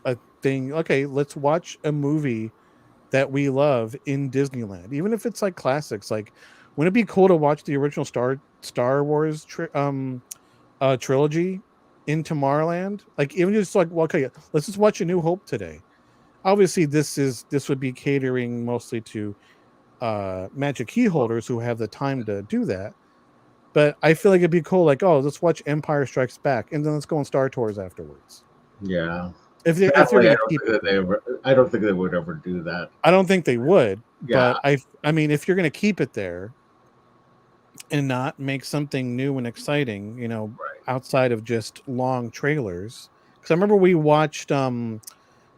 a thing. Okay, let's watch a movie that we love in Disneyland, even if it's like classics. Like, wouldn't it be cool to watch the original Star Wars trilogy in Tomorrowland? Like, even just like, well, okay, let's just watch A New Hope today. Obviously, this would be catering mostly to Magic Key holders who have the time to do that. But I feel like it'd be cool, like, oh, let's watch Empire Strikes Back, and then let's go on Star Tours afterwards. Yeah. If they're going to keep it, I don't think they would ever do that. I don't think they would. Yeah. But I mean, if you're going to keep it there and not make something new and exciting, outside of just long trailers. Because I remember we watched, I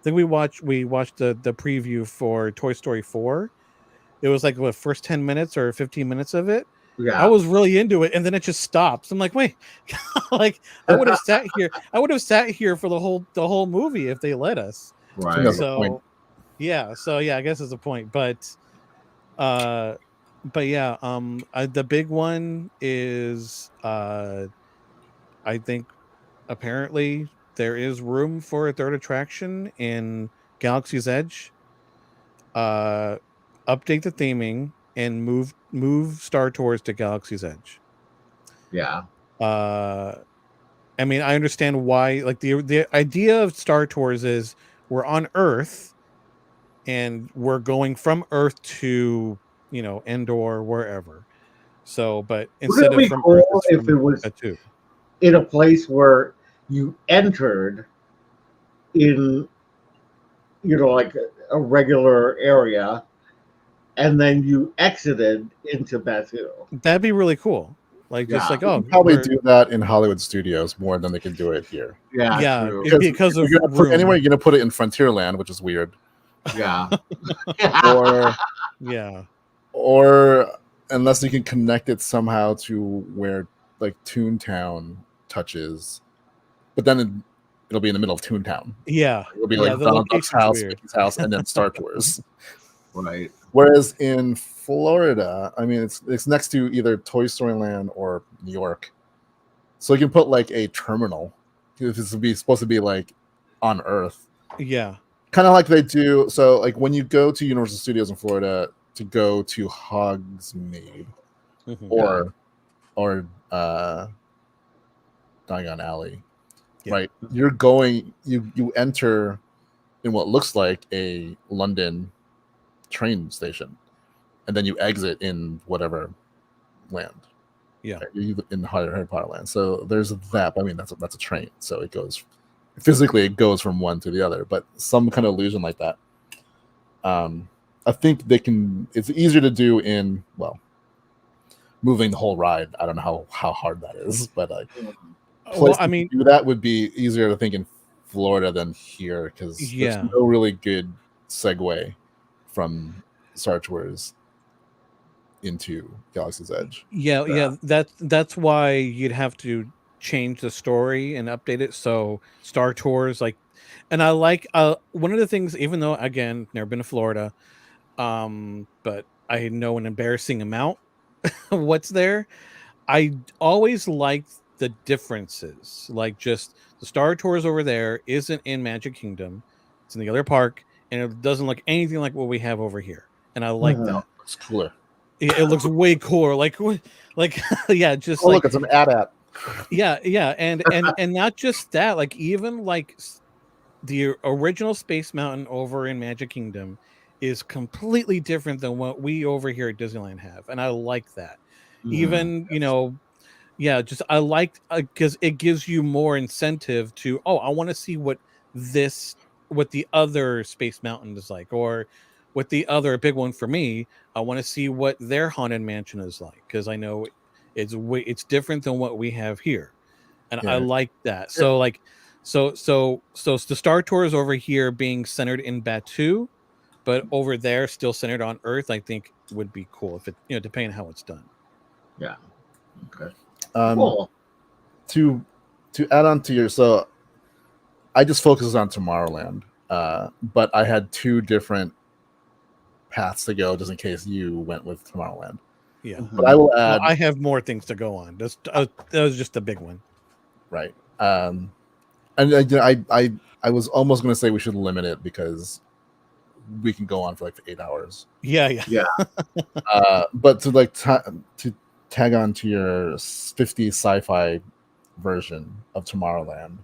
think we watched the preview for Toy Story 4. It was like the first 10 minutes or 15 minutes of it. Yeah. I was really into it, and then it just stops. I'm like, wait, like I would have sat here. I would have sat here for the whole movie if they let us. Right. So, yeah. So yeah, I guess it's a point. But yeah, the big one is, I think apparently there is room for a third attraction in Galaxy's Edge. Update the theming and move Star Tours to Galaxy's Edge. Yeah. I mean, I understand why. Like, the idea of Star Tours is we're on Earth and we're going from Earth to, Endor, wherever. So, but instead of from cool Earth, if it was in a place where you entered in, like a regular area, and then you exited into Batuu. That'd be really cool. Like, just like, oh, probably do that in Hollywood studios more than they can do it here. Yeah, because of anyway, you're gonna put it in Frontierland, which is weird. Yeah. or unless you can connect it somehow to where like Toontown touches, but then it'll be in the middle of Toontown. Yeah, it'll be like Donald Duck's house, Mickey's house, and then Star Tours. Right. Whereas in Florida, I mean, it's next to either Toy Story Land or New York, so you can put like a terminal. If this would be supposed to be like on Earth, yeah, kind of like they do. So like when you go to Universal Studios in Florida to go to Hogsmeade or Diagon Alley, right? You're going, you enter in what looks like a London train station, and then you exit in whatever land. Yeah, in Harry Potter land. So there's that. I mean, that's a train. So it goes physically, it goes from one to the other. But some kind of illusion like that I think they can. It's easier to do in moving the whole ride. I don't know how hard that is, but like place to do that would be easier to think in Florida than here because there's no really good segue from Star Tours into Galaxy's Edge. Yeah. That's why you'd have to change the story and update it. So Star Tours, like, and I like one of the things, even though again never been to Florida, but I know an embarrassing amount what's there. I always liked the differences, like just the Star Tours over there isn't in Magic Kingdom; it's in the other park, and it doesn't look anything like what we have over here. And I like that. It's cooler. It looks way cooler. Like yeah, just look, it's an AT-AT. Yeah, and not just that. Like even like the original Space Mountain over in Magic Kingdom is completely different than what we over here at Disneyland have, and I like that. Even just I like because it gives you more incentive to I want to see what the other Space Mountain is like, or what the other big one for me. I want to see what their Haunted Mansion is like because I know it's different than what we have here, and I like that. So like so the Star Tours over here being centered in Batuu, but over there still centered on Earth, I think would be cool if it depending on how it's done. Yeah. Okay. Cool. To add on to your I just focused on Tomorrowland, but I had two different paths to go just in case you went with Tomorrowland. Yeah, but I will add. I have more things to go on. That was just a big one, right? And I was almost going to say we should limit it because we can go on for like 8 hours. Yeah. But to tag on to your 50s sci-fi version of Tomorrowland,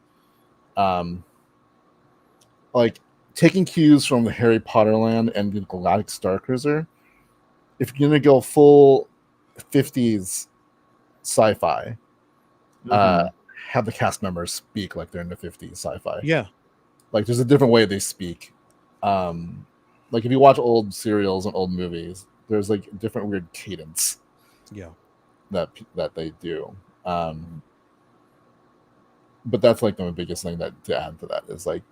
like taking cues from the Harry Potter Land and the Galactic Star Cruiser, if you're gonna go full 50s sci-fi, have the cast members speak like they're in the 50s sci-fi. Yeah, like there's a different way they speak. Like if you watch old serials and old movies, there's like a different weird cadence. Yeah, that they do. But that's like the biggest thing to add to that is like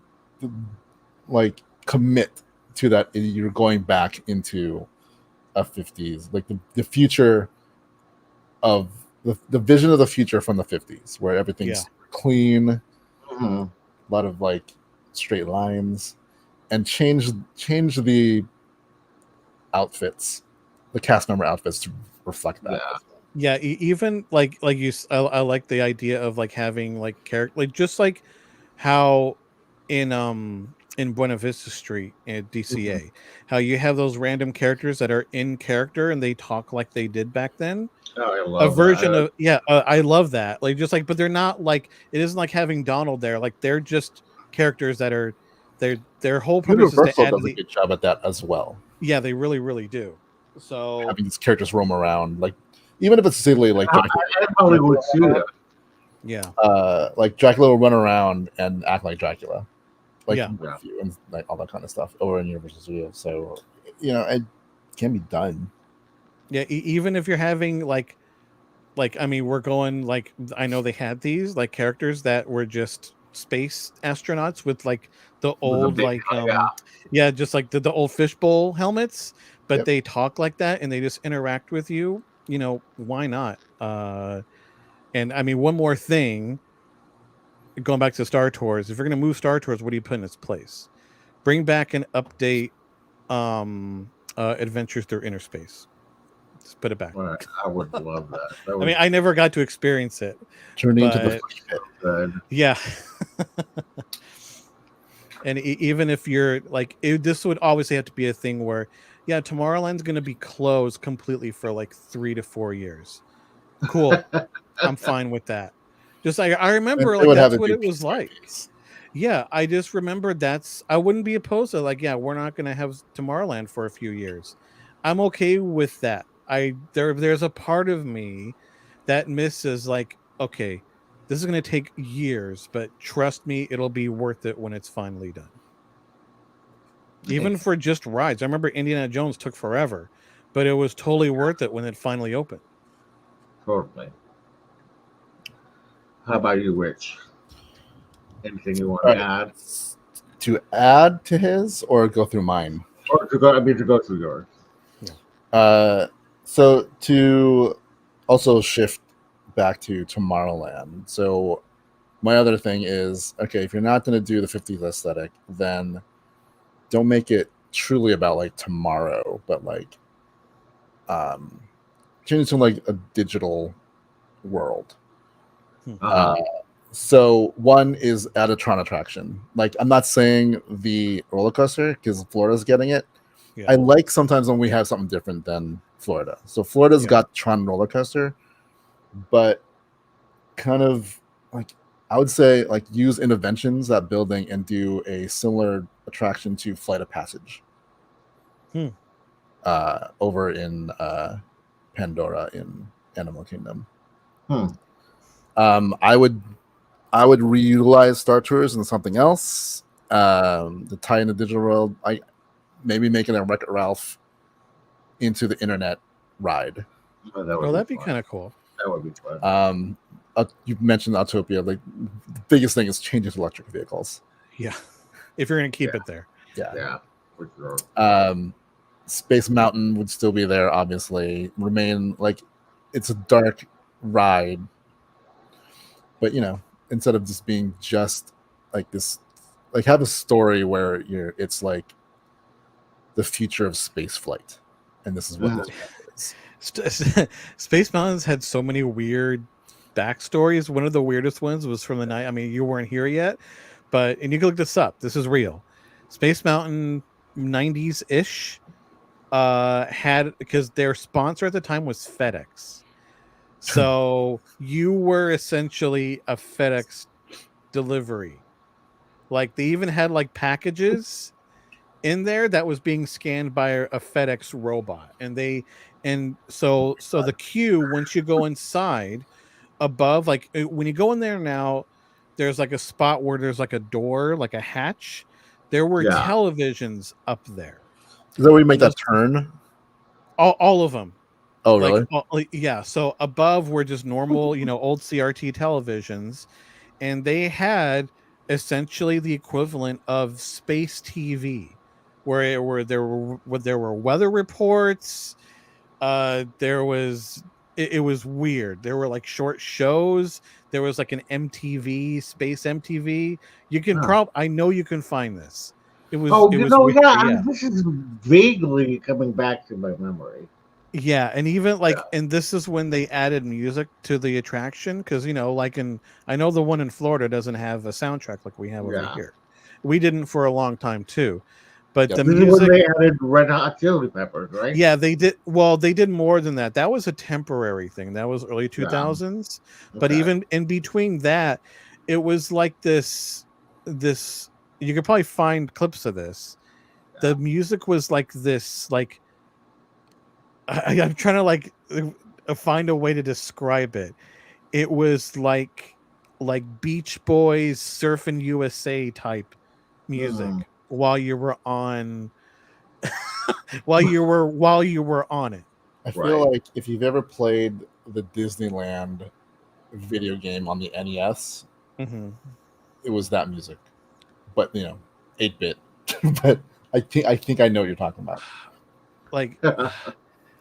commit to that. You're going back into a 50s, like the future of the vision of the future from the 50s, where everything's clean, a lot of like straight lines, and change the outfits, the cast member outfits to reflect that. Yeah, even like you, I like the idea of like having like character, like just like how in Buena Vista Street at DCA, how you have those random characters that are in character and they talk like they did back then. Oh, I love a version of I love that. Like just like, but they're not like, it isn't like having Donald there. Like they're just characters that are their whole purpose Universal is to add does a good job at that as well. Yeah, they really do. So having these characters roam around, like even if it's silly, like I probably would too. Yeah, like Dracula will run around and act like Dracula, like Yeah. and like all that kind of stuff over in Universal Studios. So it can be done. Yeah, even if you're having like I mean, we're going like, I know they had these like characters that were just space astronauts with like the old big- like just like the old fishbowl helmets, but Yep. they talk like that and they just interact with you. Why not? And I mean, one more thing, going back to Star Tours, if you're going to move Star Tours, what do you put in its place? Bring back and update Adventures Through Inner Space. Just put it back. Right. I would love that. I mean, I never got to experience it. Journey into the good. Yeah. And even if you're like, this would obviously have to be a thing where, Tomorrowland's going to be closed completely for like 3 to 4 years. Cool. I'm fine with that. Just like, I remember like that's what it was like. Yeah. I just remember I wouldn't be opposed to like, we're not going to have Tomorrowland for a few years. I'm okay with that. There's a part of me that misses like, okay, this is going to take years, but trust me, it'll be worth it when it's finally done. even for just rides. I remember Indiana Jones took forever, but it was totally worth it when it finally opened. Totally. How about you, Rich? Anything you want to add? To add to his or go through mine? Or to go through yours. So to also shift back to Tomorrowland. So my other thing is, okay, if you're not going to do the 50s aesthetic, then don't make it truly about like tomorrow, but like change it to like a digital world. So one is add a Tron attraction. Like, I'm not saying the roller coaster because Florida's getting it. Yeah. I like sometimes when we have something different than Florida. So Florida's got Tron roller coaster, but kind of like, I would say like use Interventions, that building, and do a similar attraction to Flight of Passage. Over in Pandora in Animal Kingdom. I would reutilize Star Tours and something else. To tie in the digital world, I maybe making a Wreck-It Ralph into the internet ride. That'd be kind of cool. That would be fun. You mentioned Autopia. Like, the biggest thing is changing to electric vehicles. Yeah, if you're going to keep it there. Yeah, for sure. Space Mountain would still be there, obviously. Remain like it's a dark ride, but instead of just being just like this, like have a story where it's like the future of space flight, and this is what this is. Space Mountains had so many weird backstories. One of the weirdest ones was from the night. I mean, you weren't here yet, and you can look this up. This is real. Space Mountain 90s ish had, because their sponsor at the time was FedEx. So you were essentially a FedEx delivery. Like, they even had like packages in there that was being scanned by a FedEx robot. And so the queue, once you go inside, above, like when you go in there now, there's like a spot where there's like a door, like a hatch. There were televisions up there. Is that where you make that turn? All of them. Oh, really? Yeah. So above were just normal, old CRT televisions, and they had essentially the equivalent of space TV, where there were weather reports. There was it was weird. There were like short shows. There was like an MTV, space MTV. You can I know you can find this. It was. This is vaguely coming back to my memory. Yeah, and even and this is when they added music to the attraction, because I know the one in Florida doesn't have a soundtrack like we have over here. We didn't for a long time too, but the music. This is when they added Red Hot Chili Peppers, right? Yeah, they did. Well, they did more than that. That was a temporary thing. That was early 2000s. Okay. But even in between that, it was like this. You could probably find clips of this. Yeah. The music was like this, like. I'm trying to find a way to describe it. It was like Beach Boys, Surfing USA type music while you were on while you were on it. I feel like if you've ever played the Disneyland video game on the NES, it was that music, but 8-bit. But I think I know what you're talking about.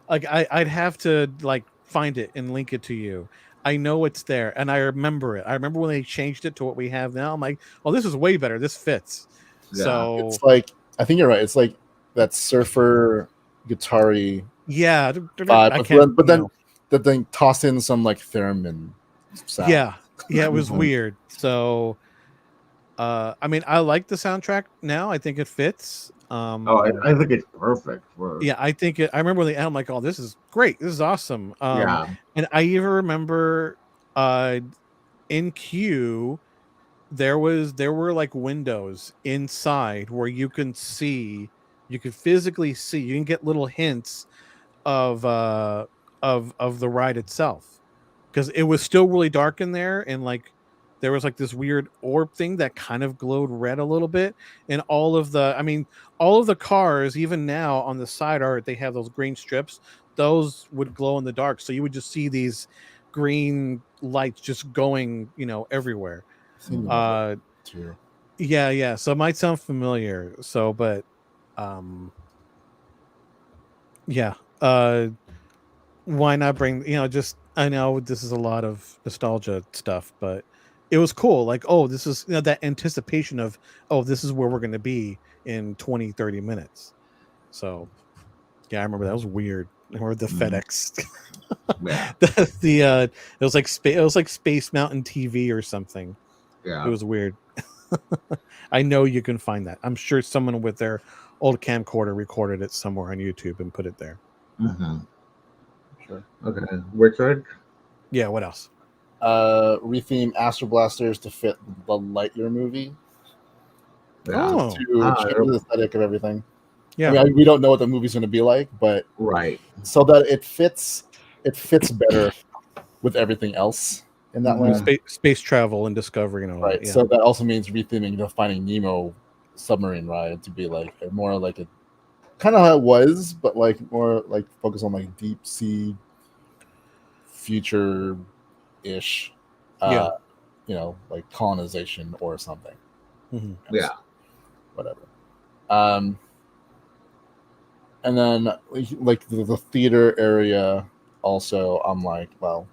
I'd have to find it and link it to you. I know it's there, and I remember it. I remember when they changed it to what we have now. I'm like, oh, this is way better. This fits. Yeah. So it's like, I think you're right. It's like that surfer guitar-y vibe, but then toss in some theremin sound. Yeah, it was weird. So, I mean, I like the soundtrack now. I think it fits. I think it's perfect. I think I remember when I'm like, oh, this is great. This is awesome. And I even remember in queue there were like windows inside where you could physically see, you can get little hints of the ride itself, because it was still really dark in there, and there was like this weird orb thing that kind of glowed red a little bit, and all of the cars, even now on the side art, they have those green strips. Those would glow in the dark, so you would just see these green lights just going, everywhere. Seen them Uh, too. yeah. So it might sound familiar. So, but, yeah. Why not bring? Just I know this is a lot of nostalgia stuff, but it was cool. Like, oh, this is that anticipation of, oh, this is where we're going to be in 20-30 minutes. So, yeah, I remember that was weird. Or the FedEx. Yeah. It was like Space Mountain TV or something. Yeah. It was weird. I know you can find that. I'm sure someone with their old camcorder recorded it somewhere on YouTube and put it there. Mm-hmm. Sure. Okay. Richard? Yeah, what else? Retheme Astro Blasters to fit the Lightyear movie. Yeah. Oh. To change the aesthetic of everything. Yeah. I mean, we don't know what the movie's going to be like, but Right. so that it fits better with everything else in that Mhm. way. Space travel and discovery and all Right. that. Yeah. So that also means retheming the Finding Nemo submarine ride to be like more like a kind of how it was, but like more like focus on like deep sea future ish, Yeah. like colonization or something. Mhm. Yeah. Whatever. And then like the theater area also, I'm like, well,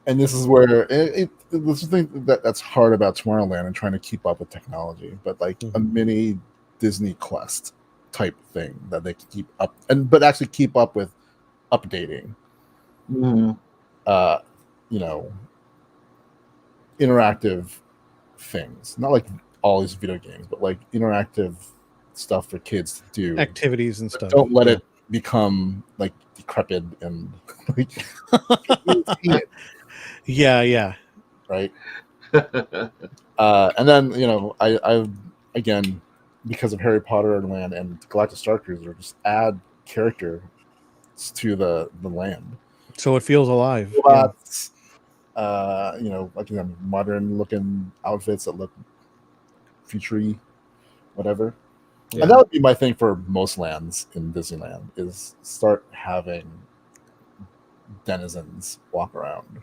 and this is where this is the thing that's hard about Tomorrowland and trying to keep up with technology, but like a mini Disney Quest type thing that they can keep up but actually keep up with updating. Mhm. Interactive things, not like all these video games, but like interactive stuff for kids to do, activities and stuff. Don't let it become like decrepit and like yeah. Right. And then I again, because of Harry Potter Land and Galactic Star Cruiser, just add character to the land, so it feels alive. robots, like modern looking outfits that look futury, whatever. Yeah. And that would be my thing for most lands in Disneyland, is start having denizens walk around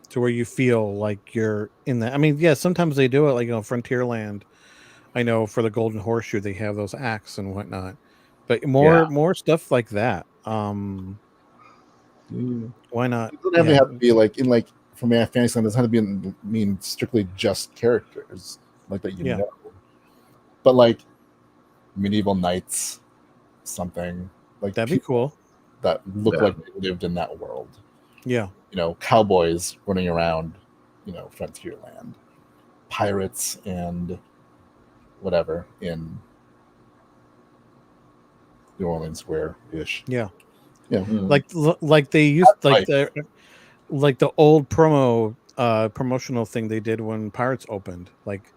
to where you feel like you're in that. I mean, yeah, sometimes they do it, like Frontierland. I know for the Golden Horseshoe they have those acts and whatnot, but more stuff like that. Why not? It doesn't have to be like in like for me, Fantasyland doesn't have to mean strictly just characters like that, know. But like medieval knights, something like that'd be cool. That look like they lived in that world. Yeah. Cowboys running around, Frontierland, pirates and whatever in New Orleans Square ish. Yeah. Yeah. Like they used the old promotional thing they did when Pirates opened. Like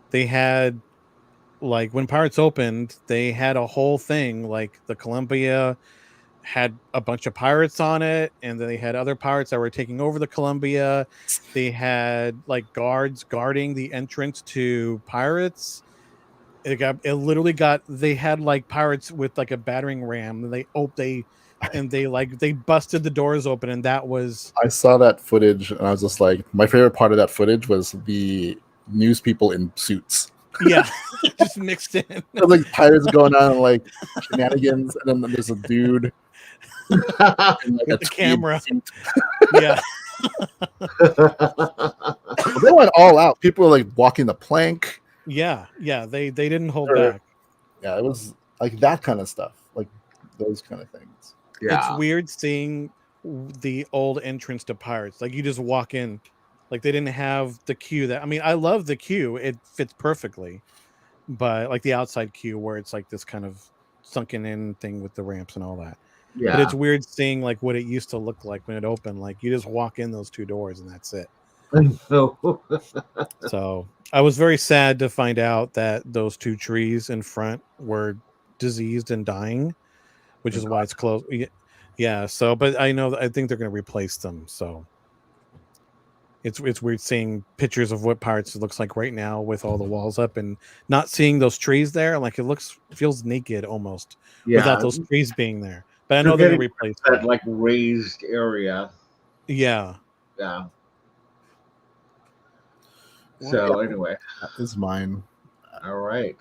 they had, like when Pirates opened, they had a whole thing, like the Columbia had a bunch of pirates on it, and then they had other pirates that were taking over the Columbia. They had like guards guarding the entrance to Pirates. They had like pirates with like a battering ram, and they busted the doors open, and that was, I saw that footage and I was just like, my favorite part of that footage was the news people in suits. Yeah, just mixed in. Like pirates going on like shenanigans, and then there's a dude with the camera. Yeah. They went all out. People were like walking the plank. Yeah. They didn't hold back. Yeah, it was like that kind of stuff, like those kind of things. Yeah. It's weird seeing the old entrance to Pirates. Like you just walk in, like they didn't have the queue I love the queue. It fits perfectly. But like the outside queue where it's like this kind of sunken in thing with the ramps and all that. Yeah. But it's weird seeing like what it used to look like when it opened. Like you just walk in those two doors and that's it. So I was very sad to find out that those two trees in front were diseased and dying, which is why it's closed. Yeah. So, but I think they're going to replace them. So It's weird seeing pictures of what Pirates looks like right now with all the walls up and not seeing those trees there. Like feels naked almost without Yeah, those trees being there. But I they're know they're gonna getting replace that them. like raised area. Yeah. Yeah. Well, So anyway, that is mine all right.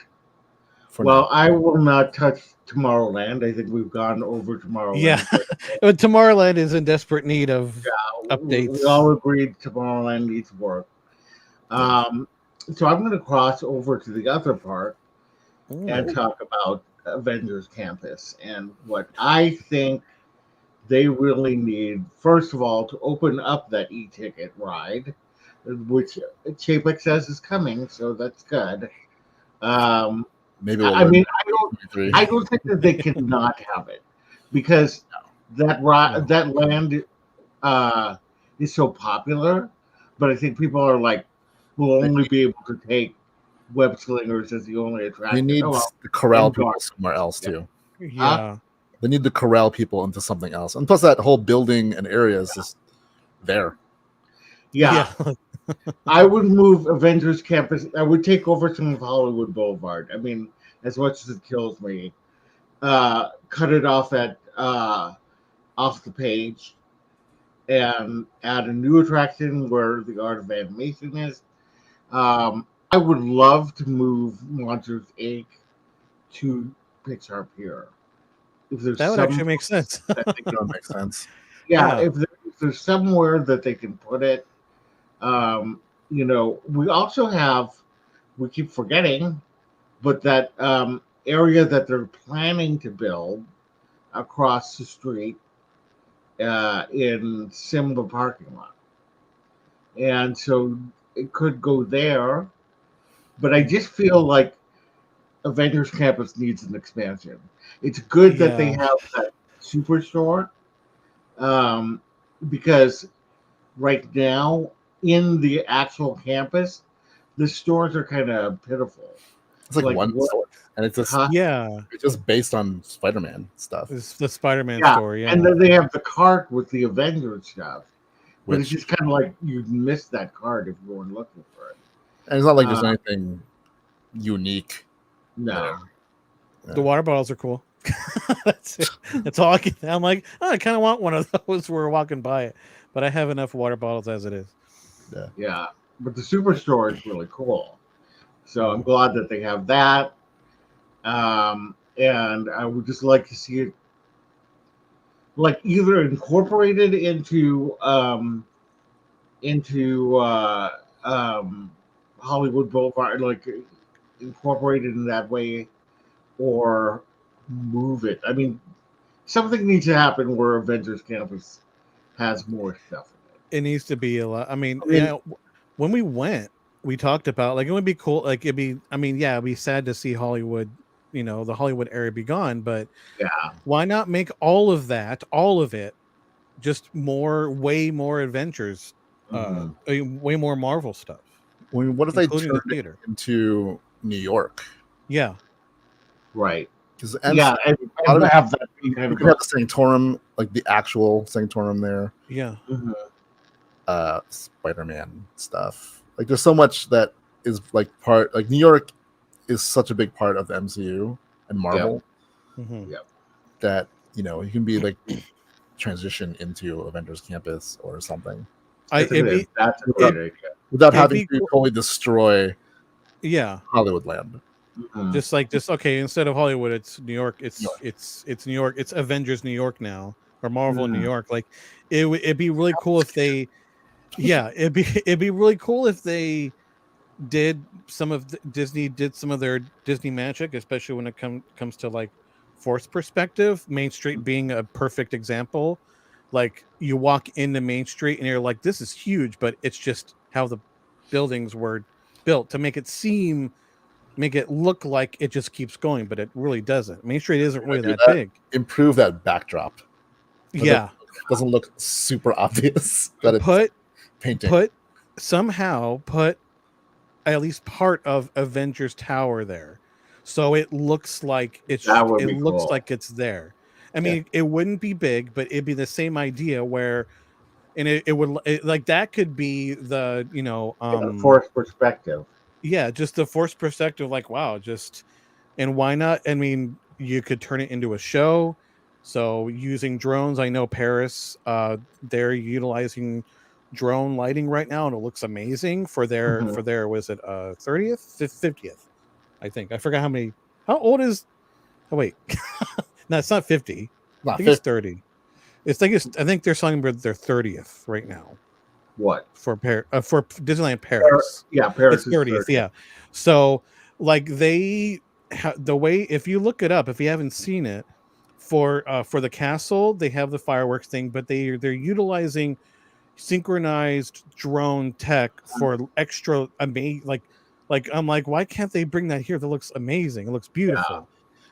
for Well, now. I will not touch Tomorrowland. I think we've gone over Yeah. Tomorrowland. But Tomorrowland is in desperate need of We updates. all agreed Tomorrowland needs work. Yeah. So I'm going to cross over to the other part and Ooh. talk about Avengers Campus and what I think they really need. First of all, to open up that e-ticket ride, which Chapek says is coming, so that's good. Um, Maybe we'll I learn mean, three. I don't think that they cannot have it because No. that land uh, is so popular. But I think people are like will only be able to take web slingers as the only They attraction. need Oh well, to corral and people dark. somewhere else Yeah. too. Yeah. They need to corral people into something else, and plus that whole building and area is just there. Yeah, I would move Avengers Campus. I would take over some of Hollywood Boulevard. I mean, as much as it kills me, cut it off at off the page and add a new attraction where the art of animation is. I would love to move Monsters Inc. to Pixar Pier. If there's That would some actually make sense. that they can, That makes sense. yeah, Yeah. if there's somewhere that they can put it, we also have we keep forgetting, but that area that they're planning to build across the street in Simba parking lot, and so it could go there. But I just feel like Avengers Campus needs an expansion. It's good that they Yeah. have that superstore, um, because right now in the actual campus, the stores are kind of pitiful. It's like one what? store, and Huh? Yeah. it's just based on Spider-Man stuff, It's the Spider-Man Yeah, store. Yeah. and then they have the cart with the Avengers stuff, but it's which just kind of like you missed that card if you weren't looking for it. and it's not like there's Uh, anything unique. No, The water bottles are cool. That's it. That's all I can. I'm like, oh, I kind of want one of those. We're walking by it, but I have enough water bottles as it is. yeah, but the superstore is really cool. So I'm glad that they have that. And I would just like to see it like either incorporated into Hollywood Boulevard, like incorporated in that way, or move it. I mean, something needs to happen where Avengers Campus has more stuff It needs to be a lot. I mean, in it. yeah. When we went, we talked about like it would be cool. Like it'd be. I mean, yeah, it'd be sad to see Hollywood. The Hollywood area be gone. But Yeah, why not make all of it, just way more adventures, mhm. way more Marvel stuff, I mean, what if they including the turned it theater? into New York? Yeah. Right. Because Yeah, and have that be kind we of could have the Sanctorum, like the actual Sanctorum there. Yeah. Mhm. Spider-Man stuff. Like there's so much that is like part like New York is such a big part of the MCU and Marvel Mhm. that you can be like transition into Avengers Campus or something That's a great idea. without It'd having be to cool. totally destroy Yeah. Hollywood land. Mhm. Just okay, instead of Hollywood, it's New York. It's New York. it's New York. It's Avengers New York now, or Marvel in New Mm. York. Like it'd be really cool if they, yeah, it'd be really cool if they did Disney did some of their Disney magic, especially when it comes to like Force perspective. Main Street being a perfect example. Like you walk into Main Street and you're like, this is huge, but it's just how the buildings were built to make it look like it just keeps going, but it really doesn't. Main Street isn't really that big. Improve that backdrop. Yeah. Doesn't look super obvious that it's painting. Put at least part of Avengers Tower there, so it looks like it's cool. like it's there. I mean, it wouldn't be big, but it'd be the same idea where and it would like that could be the forced perspective. yeah, just the forced perspective, like wow, just and why not? I mean, you could turn it into a show. So using drones, I know Paris, they're utilizing drone lighting right now, and it looks amazing for their Mhm. was it 30th, 50th? I think I forgot how many. How old is? Oh wait, no, it's not 50. I Not think it's 50. 30. I think they're celebrating their 30th right now What? for Disneyland Paris. Yeah, It's Paris is 30th, 30th. yeah. So like the way, if you look it up, if you haven't seen it, for the castle, they have the fireworks thing, but they're utilizing synchronized drone tech for extra amazing, like I'm like, why can't they bring that here? That looks amazing. It looks Yeah. beautiful.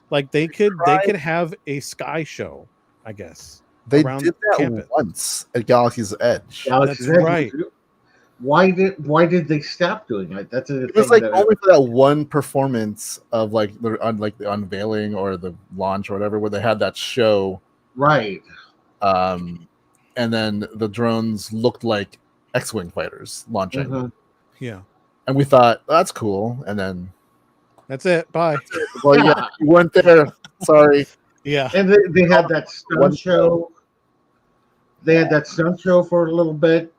Like they could have a sky show, I guess, They around did that campus. once at Galaxy's Edge. Galaxy's That's Edge. right. Why did they stop doing it? That's a It was thing like that only for that one performance of like the unveiling or the launch or whatever, where they had that show. right. And then the drones looked like X-wing fighters launching, Mhm. Yeah, and we thought that's cool. And then, that's it. Bye. well, yeah, you weren't there. Sorry. Yeah, And they had that One stunt show. They had that stunt show for a little bit.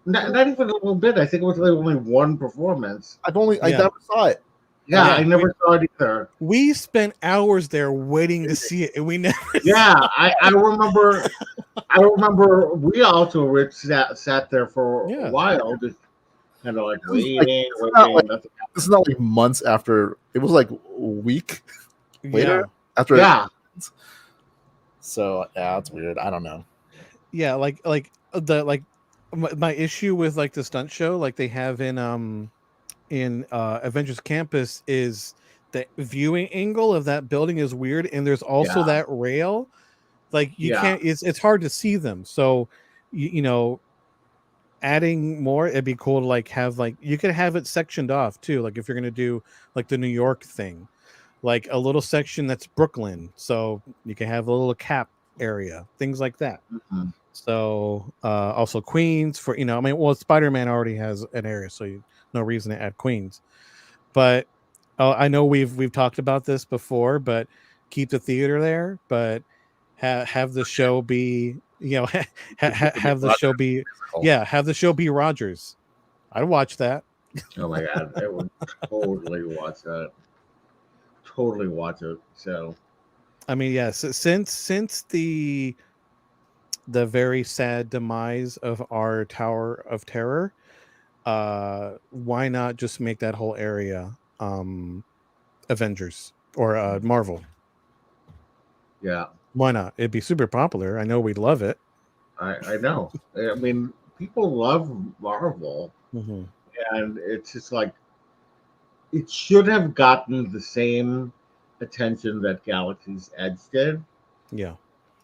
Not even a little bit. I think it was like only one performance. I Yeah. never saw it. Yeah, Yeah, I never saw it either. we spent hours there waiting to see it, and we never. Yeah, I remember. I remember we also Rich sat there for Yeah. a while, just kind of like It was like- waiting, it's not waiting. like- This is not like months after. It was like a week later after. Yeah, So yeah, it's weird. I don't know. Yeah, like my issue with like the stunt show like they have in Avengers Campus is the viewing angle of that building is weird, and there's also Yeah. that rail, like you Yeah. can't, it's hard to see them. So you know, adding more, it'd be cool to like have, like you could have it sectioned off too, like if you're gonna do like the New York thing, like a little section that's Brooklyn, so you can have a little cap area, things like that. Mhm. So also Queens for, I mean, well, Spider-Man already has an area, so no reason to add Queens. But I know we've talked about this before, but keep the theater there, but have the show be, have the show be, have the show be Rogers. I'd watch that. Oh my god, I would totally watch that. Totally watch it. So I mean, yes, since the very sad demise of our Tower of Terror, why not just make that whole area Avengers or Marvel? yeah, Why not? It'd be super popular. I know we'd love it. I know. I mean, people love Marvel, Mm-hmm. and it's just like it should have gotten the same attention that Galaxy's Edge did, Yeah.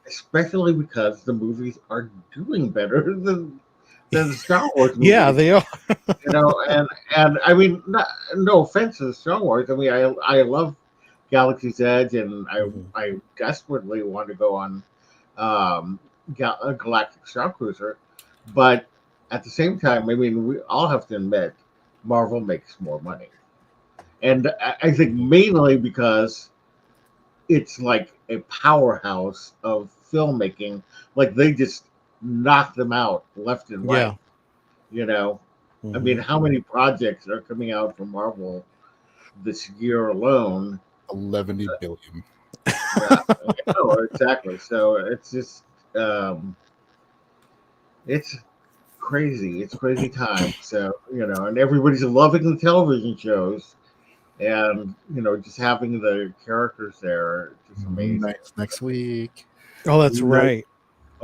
especially because the movies are doing better than the Star Wars movies. Yeah, they are. And I mean, no offense to the Star Wars. I mean, I love Galaxy's Edge, and I desperately want to go on a Galactic Star Cruiser, but at the same time, I mean, we all have to admit, Marvel makes more money, and I think mainly because it's like a powerhouse of filmmaking. Like they just knock them out left and right. Yeah. I mean, how many projects are coming out from Marvel this year alone? 11 billion. Yeah, no, exactly. So it's just, it's crazy. It's crazy time. So and everybody's loving the television shows, and just having the characters there, just amazing. Next week. Oh, that's right.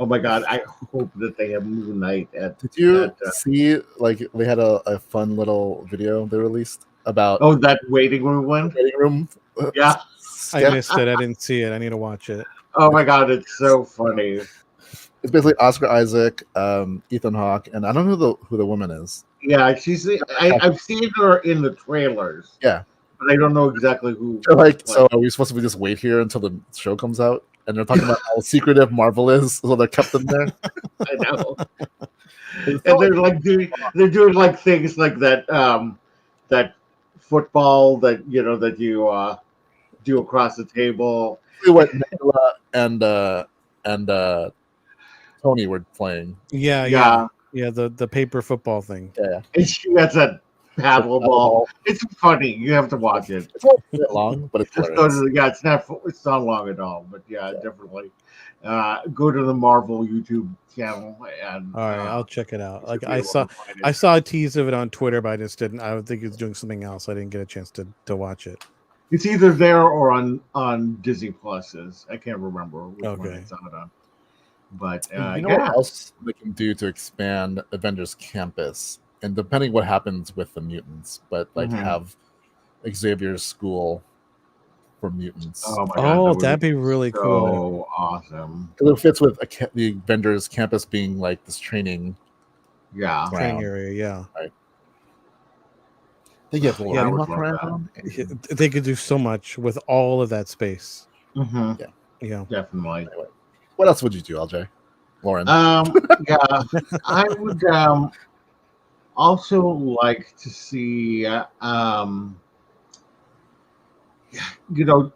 Oh my god! I hope that they have Moon Knight at. Did you see? Like they had a fun little video they released about. Oh, that waiting room one. Waiting room. Yeah. I missed it. I didn't see it. I need to watch it. Oh my god, it's so funny. It's basically Oscar Isaac, Ethan Hawke, and I don't know who the woman is. Yeah, I've seen her in the trailers. Yeah, but I don't know exactly who. So are we supposed to just wait here until the show comes out? and they're talking about how secretive Marvel is, so they're kept in there. I know. And they're doing like things like that that football that that you do across the table. What Nebula and Tony were playing. Yeah. The paper football thing. Yeah. And she has that paddle ball. It's funny. You have to watch it. It's not that long, but it's hilarious. It's not long at all. But definitely go to the Marvel YouTube channel and. All right, I'll check it out. Like I saw a tease of it on Twitter, but I just didn't. I would think he was doing something else. I didn't get a chance to watch it. It's either there or on Disney Pluses. I can't remember which one it's on. But you know what else they can do to expand Avengers Campus, and depending what happens with the mutants, but like have Xavier's school for mutants. Oh my god! That'd be really cool. So awesome. Because it fits with the Avengers Campus being like this training. Training area. Yeah. Right. They get around. They could do so much with all of that space. Mm-hmm. Yeah, definitely. Anyway, what else would you do, LJ? Loren? I would also like to see. I would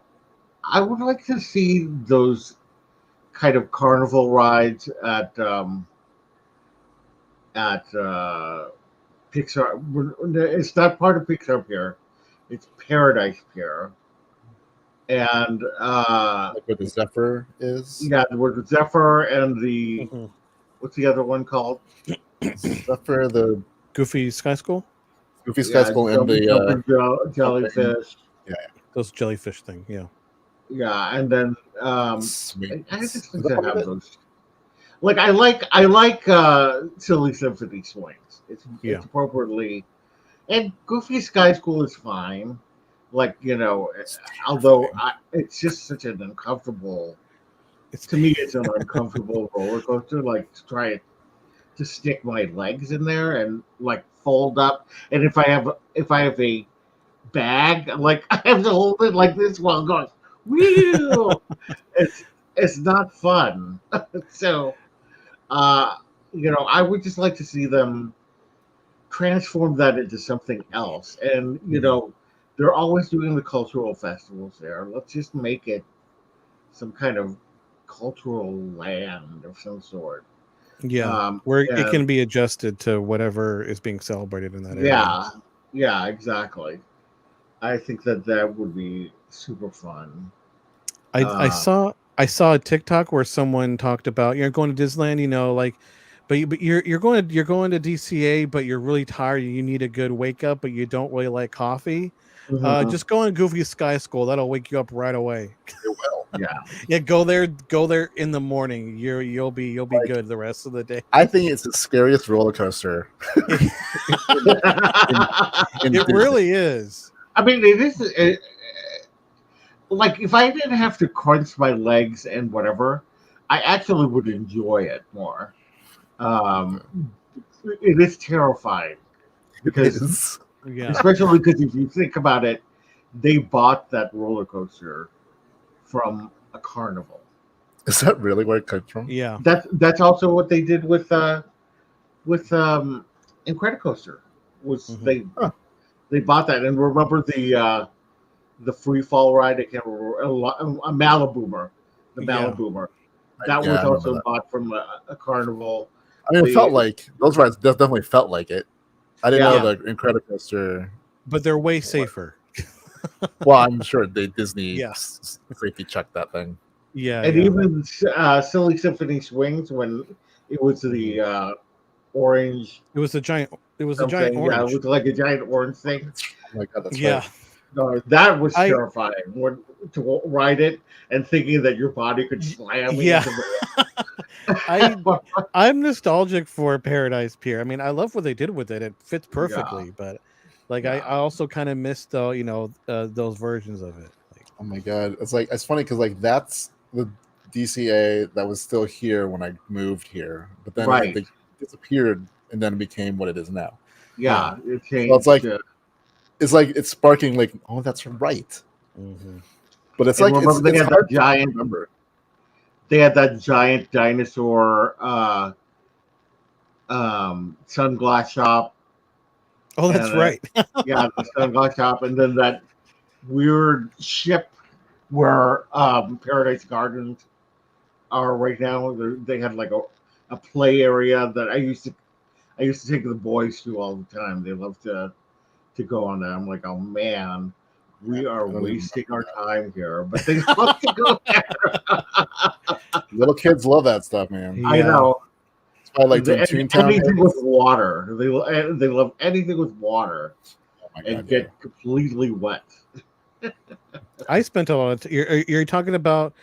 like to see those kind of carnival rides at Pixar. It's not part of Pixar Pier. It's Paradise Pier. And like where the Zephyr is? Yeah, where the Zephyr and the what's the other one called? Zephyr, the Goofy Sky School? Goofy Sky School and the jellyfish. Yeah. Those jellyfish thing, yeah. Yeah, and then I just think they have those. Like I like Silly Symphony swings. It's appropriately, and Goofy Sky School is fine. Like although it's just such an uncomfortable. To me, it's an uncomfortable roller coaster. Like to try to stick my legs in there and like fold up, and if I have a bag, like I have to hold it like this while I'm going. Wheel. It's not fun. So. I would just like to see them transform that into something else. And, they're always doing the cultural festivals there. Let's just make it some kind of cultural land of some sort. Yeah. Where it can be adjusted to whatever is being celebrated in that area. Yeah, exactly. I think that would be super fun. I saw a TikTok where someone talked about you're going to Disneyland, but you're going to DCA, but you're really tired. You need a good wake up, but you don't really like coffee. Just go on Goofy Sky School. That'll wake you up right away. It will. Yeah. Go there in the morning. You'll be good the rest of the day. I think it's the scariest roller coaster. It really is. I mean, it is. Like if I didn't have to crunch my legs and whatever, I actually would enjoy it more. It is terrifying because, especially because if you think about it, they bought that roller coaster from a carnival. Is that really where it comes from? Yeah, that's also what they did with Incredicoaster. Was they bought that, and remember the free fall ride? I can't remember. A Maliboomer, the Maliboomer. That was also bought from a carnival. I mean, it felt like those rides definitely felt like it. I didn't know the Incredicoaster, but they're way safer. Well, I'm sure Disney safety checked that thing. Yeah, and even Silly Symphony Swings when it was the orange. It was a giant. It was something. A giant orange. Yeah, it was like a giant orange thing. Oh my god, that's right. No, that was terrifying. To ride it and thinking that your body could slam. Yeah. I'm nostalgic for Paradise Pier. I mean, I love what they did with it. It fits perfectly, but I also kind of missed those versions of it. Oh my god, it's funny because that's the DCA that was still here when I moved here, but then they disappeared and then it became what it is now. Yeah, it changed. So it's sparking oh, that's right. Mm-hmm. But it's remember it's they had hard that giant to remember. they had that giant dinosaur sunglass shop. Oh, that's And right. yeah, the sunglass shop, and then that weird ship where Paradise Gardens are right now. They had like a play area that I used to take the boys to all the time. They love to go on that. I'm like, oh man, we are I don't even wasting remember our time here, but they love to go there. Little kids love that stuff, man. Yeah. I know. That's why I like doing Toontown. Anything with water. They love anything with water Oh my and god, get completely wet. I spent a lot of you're talking about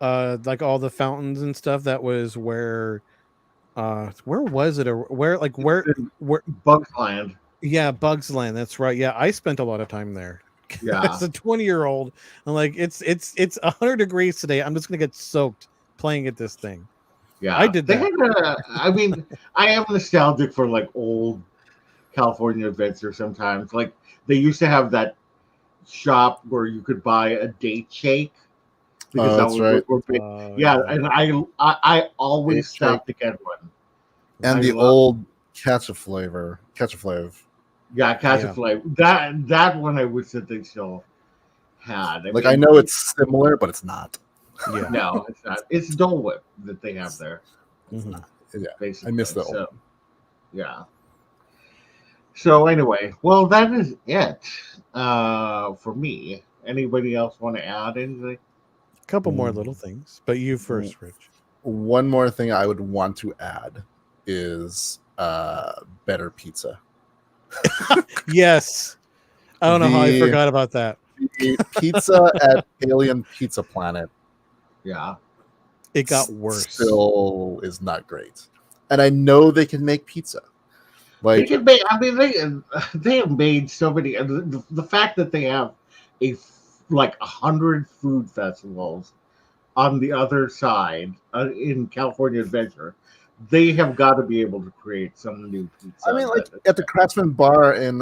like all the fountains and stuff. That was where was it, or where Bugs Land. yeah, Bugs Land, that's right. Yeah, I spent a lot of time there. Yeah. As a 20-year-old, I'm like, it's 100 degrees today. I'm just gonna get soaked playing at this thing. Yeah, I did they that. I mean, I am nostalgic for like old California Adventure sometimes. Like they used to have that shop where you could buy a date shake because Oh, that that's was right. what big. Yeah, and I always Date stopped to get one. And I the love- old Catch a Flav. Yeah, Catch a Yeah. Flame. That one I wish that they still had. Like I know it's similar, but it's not. Yeah. no, it's not. It's Dole Whip that they have there. Mhm. Yeah, Basically, I miss that so, one. yeah. So anyway, well, that is it for me. Anybody else want to add anything? A couple more little things, but you first, Rich. One more thing I would want to add is better pizza. Yes. I don't know how I The- forgot about that. The pizza at Alien Pizza Planet Yeah. It got worse. Still is not great. And I know they can make pizza. They Like can make. I mean, they have made so many. The fact that they have like 100 food festivals on the other side in California Adventure, they have got to be able to create some new pizza. I mean, like at the Craftsman Bar in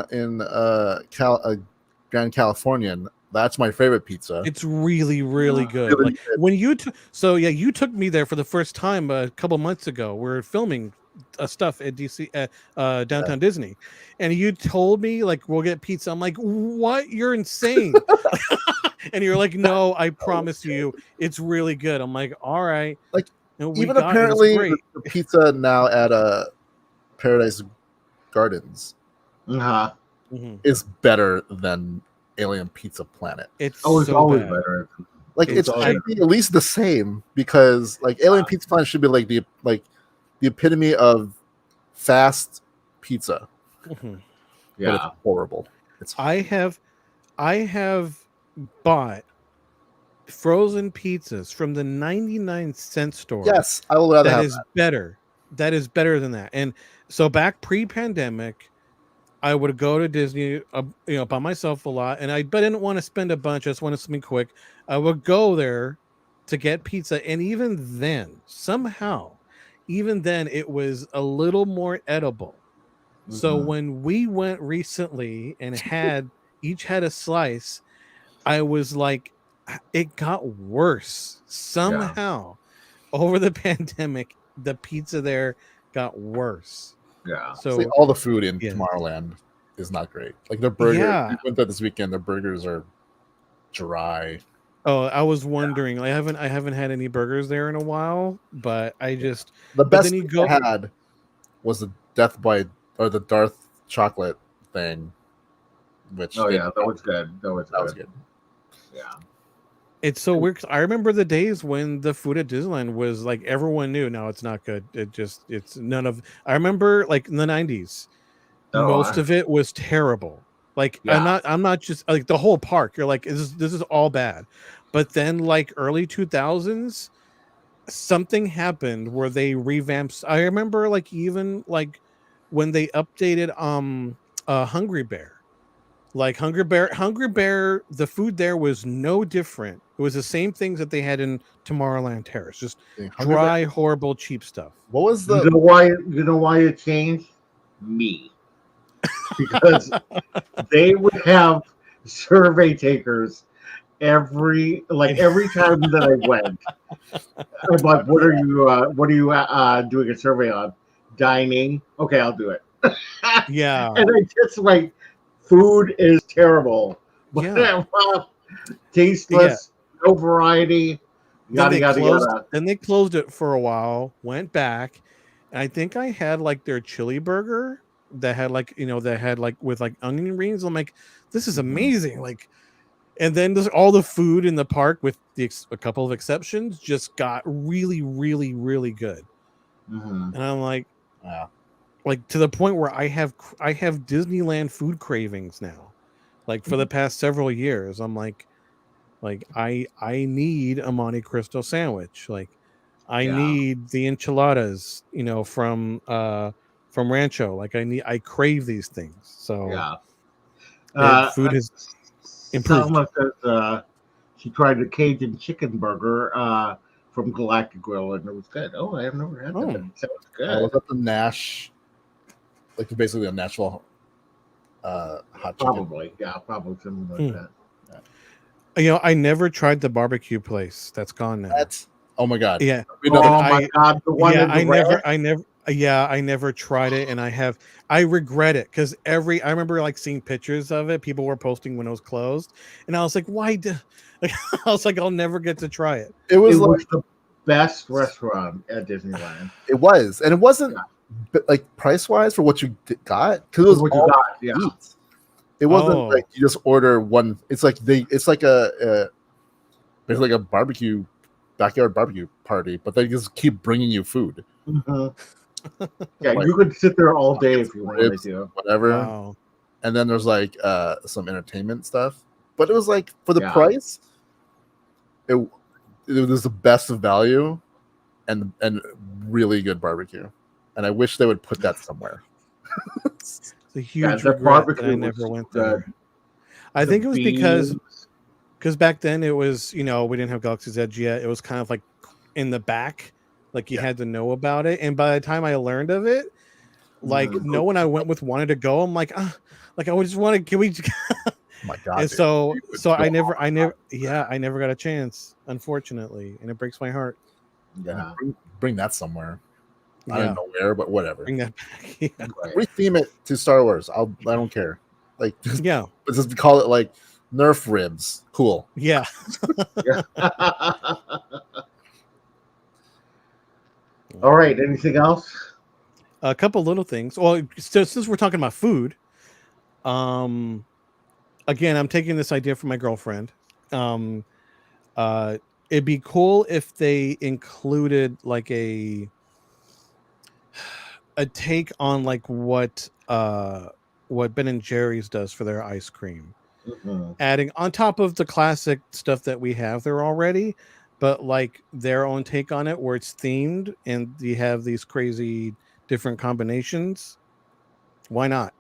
Grand Californian, that's my favorite pizza. It's really, really good. Really Like good. when you you took me there for the first time a couple months ago. We're filming stuff at DC downtown Disney, and you told me like we'll get pizza. I'm like, what? You're insane. And you're like, no, I promise you, it's really good. I'm like, all right. Like, and even it was apparently great. the pizza now at Paradise Gardens Uh-huh. Mhm. is better than Alien Pizza Planet. It's It's so always bad. better. Like It's it all should be at least the same because like Alien Pizza Planet should be like the epitome of fast pizza. Mhm. Yeah. But it's horrible. It's I have bought frozen pizzas from the 99-cent store. yes, I will rather that have is that. better. That is better than that. And so back pre-pandemic, I would go to Disney, by myself a lot, but I didn't want to spend a bunch. I just wanted something quick. I would go there to get pizza, and even then, somehow, it was a little more edible. So Mhm. when we went recently and each had a slice, I was like, it got worse somehow. Over the pandemic, the pizza there got worse. Yeah. So Like, all the food in yeah. Tomorrowland is not great. Like their burgers, Yeah. we went there this weekend. Their burgers are dry. Oh, I was wondering. I haven't had any burgers there in a while, but The but best then you thing go. I had was the the Darth chocolate thing. Which Oh yeah, that was good. That was good. Yeah. It's so weird. 'Cause I remember the days when the food at Disneyland was like everyone knew. Now it's not good. It's none of. I remember like in the 90s, most of it was terrible. Like Yeah. I'm not just like the whole park. You're like this is all bad, but then like early 2000s, something happened where they revamped. I remember like even like when they updated Hungry Bear. Like Hungry Bear, the food there was no different. It was the same things that they had in Tomorrowland Terrace, just Hungry dry, Bear- horrible, cheap stuff. What was You the know why it changed? Me. Because they would have survey takers every time that I went. I'm like, what are you doing a survey on? Dining? Okay, I'll do it. Yeah. And I just like, food is terrible. Yeah. Tasteless, no variety, yada yada yada. Then they closed it for a while, went back, and I think I had like their chili burger that had like, that had like with like onion rings. I'm like, this is amazing. Like, and then all the food in the park, with a couple of exceptions, just got really, really, really good. And I'm like, Yeah. like to the point where I have Disneyland food cravings now. Like for the past several years, I'm like I need a Monte Cristo sandwich. Like I need the enchiladas, from Rancho. Like I crave these things. So food has improved. Selma says she tried the Cajun chicken burger from Galactic Grill, and it was good. Oh, I have never had that. It sounds good. I was at the Nash, like basically a Nashville hot chicken. Probably something like that. I never tried the barbecue place. That's gone now. Oh my god. Yeah. Oh my god. The one I never tried it, and I regret it because I remember like seeing pictures of it. People were posting when it was closed, and I was like, why? I was like, I'll never get to try it. It was the best restaurant at Disneyland. It was, and it wasn't like price wise for what you got, because it was what all you got. Meat. It wasn't like you just order one. It's like it's like a backyard barbecue party, but they just keep bringing you food. Yeah, like, you could sit there all day if you wanted to. Whatever. Wow. And then there's like some entertainment stuff, but it was like for the price, it was the best of value, and really good barbecue. And I wish they would put that somewhere. It's a huge regret that I never went there. I think it was because back then it was, we didn't have Galaxy's Edge yet. It was kind of like in the back, like you had to know about it. And by the time I learned of it, like no one I went with wanted to go. I'm like, like I just want to. Can we? Oh my god! And so I never got a chance, unfortunately, and it breaks my heart. Yeah, bring that somewhere. I don't know where, but whatever. Bring that back. Yeah. Retheme it to Star Wars. I don't care. Like, just call it like Nerf ribs. Cool. Yeah. All right. Anything else? A couple little things. Well, since we're talking about food, again, I'm taking this idea from my girlfriend. It'd be cool if they included like a take on like what Ben and Jerry's does for their ice cream, adding on top of the classic stuff that we have there already, but like their own take on it where it's themed and you have these crazy different combinations. Why not?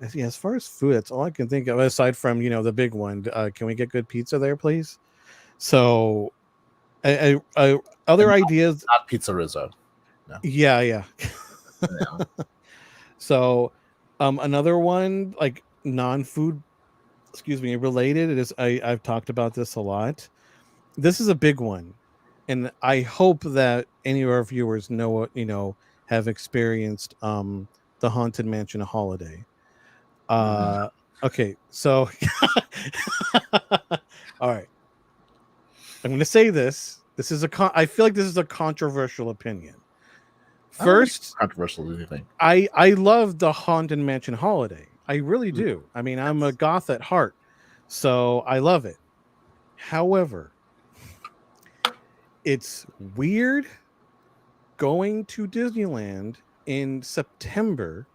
As far as food, that's all I can think of aside from the big one. Can we get good pizza there, please? So other ideas, not Pizza Rizzo. No. Yeah. So another one like non-food related, it is I've talked about this a lot. This is a big one, and I hope that any of our viewers have experienced the Haunted Mansion holiday. Okay, so all right, I'm going to say this is I feel like this is a controversial opinion. First, controversial anything. I love the Haunted Mansion holiday. I really do. I mean, I'm a goth at heart, so I love it. However, it's weird going to Disneyland in September,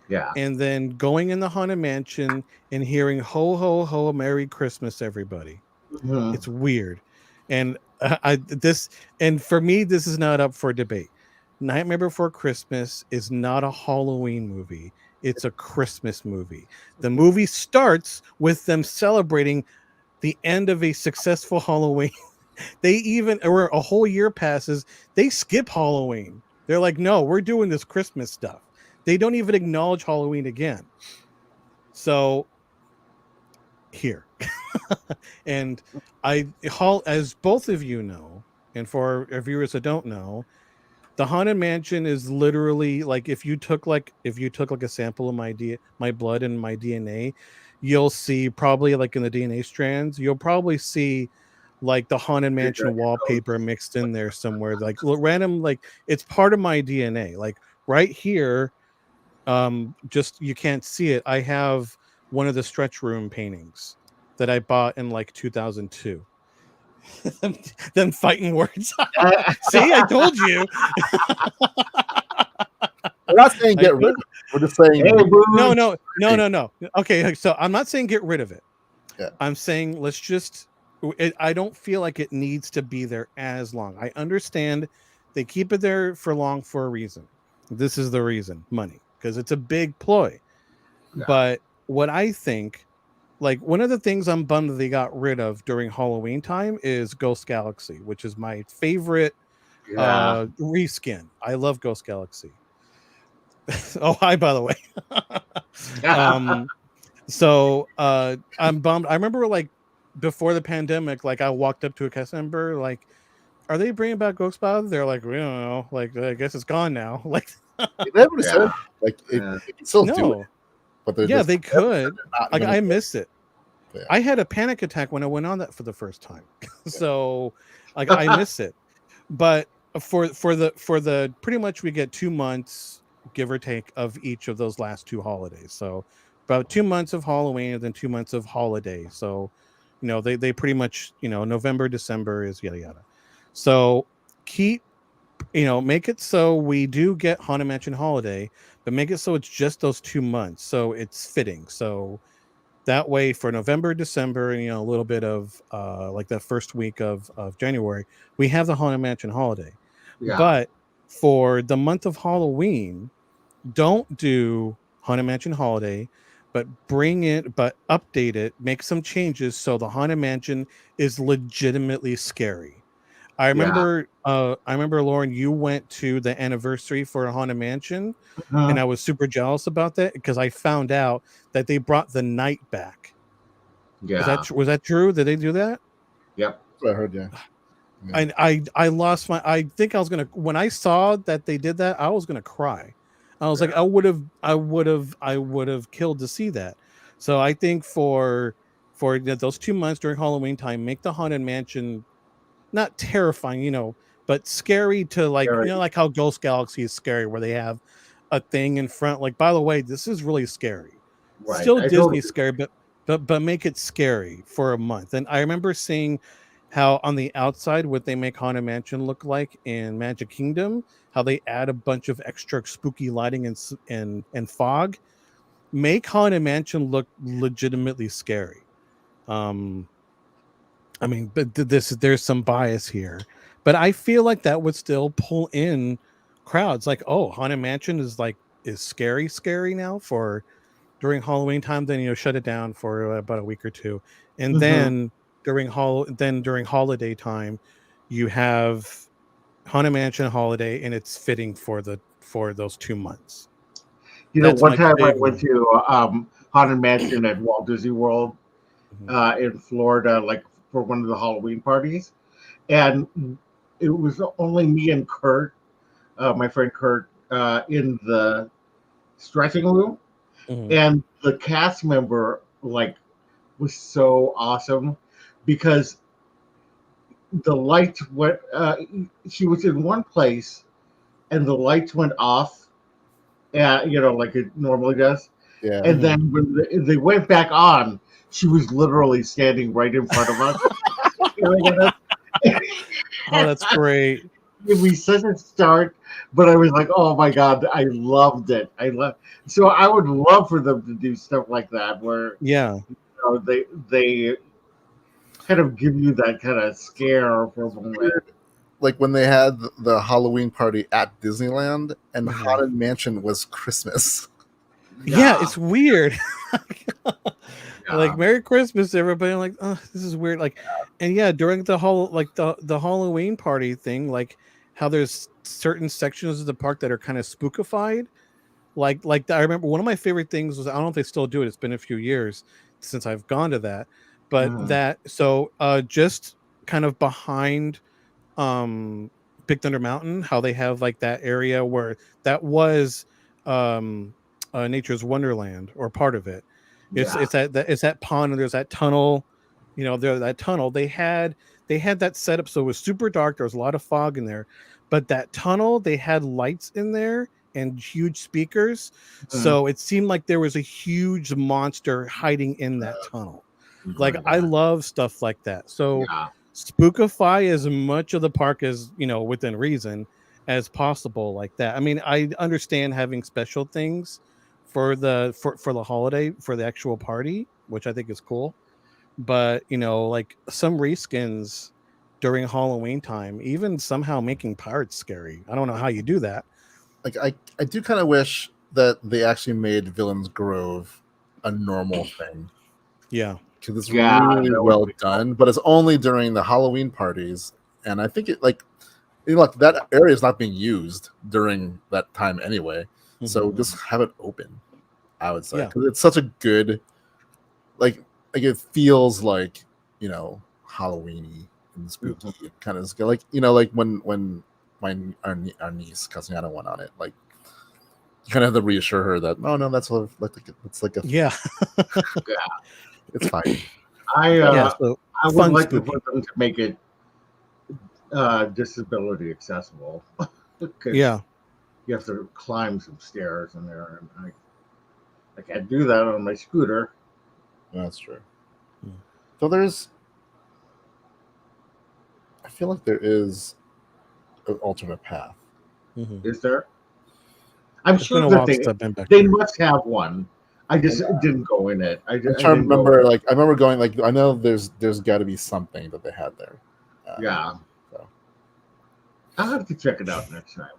and then going in the Haunted Mansion and hearing "Ho ho ho, Merry Christmas, everybody." It's weird, and for me, this is not up for debate. Nightmare Before Christmas is not a Halloween movie. It's a Christmas movie. The movie starts with them celebrating the end of a successful Halloween. Or a whole year passes, they skip Halloween. They're like, no, we're doing this Christmas stuff. They don't even acknowledge Halloween again. So here. And as both of you know, and for our viewers that don't know, the Haunted Mansion is literally like if you took like a sample of my blood and my DNA, you'll see probably like in the DNA strands, you'll probably see like the Haunted Mansion wallpaper mixed in there somewhere, like random, like it's part of my DNA. Like right here, just you can't see it. I have one of the stretch room paintings that I bought in like 2002. Them fighting words. See, I told you. We're not saying get rid of it. We're just saying no. Okay, so I'm not saying get rid of it. Yeah. I'm saying let's just. I don't feel like it needs to be there as long. I understand they keep it there for long for a reason. This is the reason, money, because it's a big ploy. Yeah. But what I think, like one of the things I'm bummed that they got rid of during Halloween time is Ghost Galaxy, which is my favorite reskin. I love Ghost Galaxy. Oh, hi, by the way. So I'm bummed. I remember like before the pandemic, like I walked up to a cast member, like, are they bringing back Ghost Galaxy? They're like, we don't know. Like, I guess it's gone now. Like, they would have said like it can still do it. But they could. Like, I miss it. Yeah. I had a panic attack when I went on that for the first time. So, like, I miss it. But for the pretty much we get 2 months, give or take, of each of those last two holidays. So about 2 months of Halloween and then 2 months of holiday. So, you know, they pretty much, you know, November, December is yada yada. So keep, you know, make it so we do get Haunted Mansion Holiday, but make it so it's just those 2 months. So it's fitting. So that way for November, December, and, you know, a little bit of like that first week of January, we have the Haunted Mansion Holiday. Yeah. But for the month of Halloween, don't do Haunted Mansion Holiday, but update it, make some changes so the Haunted Mansion is legitimately scary. I remember, Loren, you went to the anniversary for a Haunted Mansion, and I was super jealous about that because I found out that they brought the night back. Yeah, was that true? Did they do that? Yep, I heard. Yeah. And I lost my. I think I was gonna when I saw that they did that, I was gonna cry. I was like, I would have killed to see that. So I think for those 2 months during Halloween time, make the Haunted Mansion not terrifying, you know, but scary to like, you know, like how Ghost Galaxy is scary, where they have a thing in front. Like, by the way, this is really scary. Right. Still Disney scary, but make it scary for a month. And I remember seeing how on the outside what they make Haunted Mansion look like in Magic Kingdom, how they add a bunch of extra spooky lighting and fog. Make Haunted Mansion look legitimately scary. I mean, but there's some bias here, but I feel like that would still pull in crowds. Like, oh, Haunted Mansion is scary now for during Halloween time. Then, you know, shut it down for about a week or two, and then during holiday time, you have Haunted Mansion Holiday, and it's fitting for those 2 months. You know, one time I went to Haunted Mansion at Walt Disney World in Florida, like for one of the Halloween parties, and it was only me and Kurt, my friend Kurt, in the stretching room, and the cast member like was so awesome because the lights went. She was in one place, and the lights went off, you know, like it normally does. Yeah. And then when they went back on, she was literally standing right in front of us. Oh, that's great. It was such a start, but I was like, oh my God, I loved it. So I would love for them to do stuff like that where you know, they kind of give you that kind of scare for a moment. Like when they had the Halloween party at Disneyland and the Haunted Mansion was Christmas. Yeah, it's weird. Like Merry Christmas, everybody. I'm like, oh, this is weird. Like, and during the the Halloween party thing, like how there's certain sections of the park that are kind of spookified. Like I remember one of my favorite things was, I don't know if they still do it. It's been a few years. since I've gone to that. But Mhm. that so just kind of behind Big Thunder Mountain, how they have like that area where that was um Nature's Wonderland or part of it. Yeah. It's that pond and there's that tunnel, there that tunnel. They had that setup so it was super dark, there was a lot of fog in there, but that tunnel, they had lights in there and huge speakers. Mhm. So it seemed like there was a huge monster hiding in that tunnel. Like Enjoy I that. love stuff like that. So Yeah. spookify as much of the park as within reason as possible like that. I mean, I understand having special things for the holiday, for the actual party, which I think is cool, but like some reskins during Halloween time, even somehow making pirates scary. I don't know how you do that. Like I do kind of wish that they actually made Villains Grove a normal thing, Yeah. because it's Yeah, really that would well be cool. done. But it's only during the Halloween parties, and I think it like like that area is not being used during that time anyway. So Mhm. just have it open, I would say, Yeah. because it's such a good like it feels like Halloweeny and spooky. Mhm. It kind of like like when our niece Cassiana went on it, like you kind of have to reassure her that no, that's it's like a Yeah. Yeah. it's fine. I Yeah. uh So I would fun like to spooky. put them to make it disability accessible because Yeah. you have to climb some stairs in there, and I can't do that on my scooter. That's true. Mm. So I feel like there is an alternate path. Mhm. Is there? I'm It's been sure a that while since I've been back they there. must have one. I just didn't go in it. I I'm trying to didn't go remember. in. Like I remember going. Like I know there's got to be something that they had there. Yeah, So I'll have to check it out next time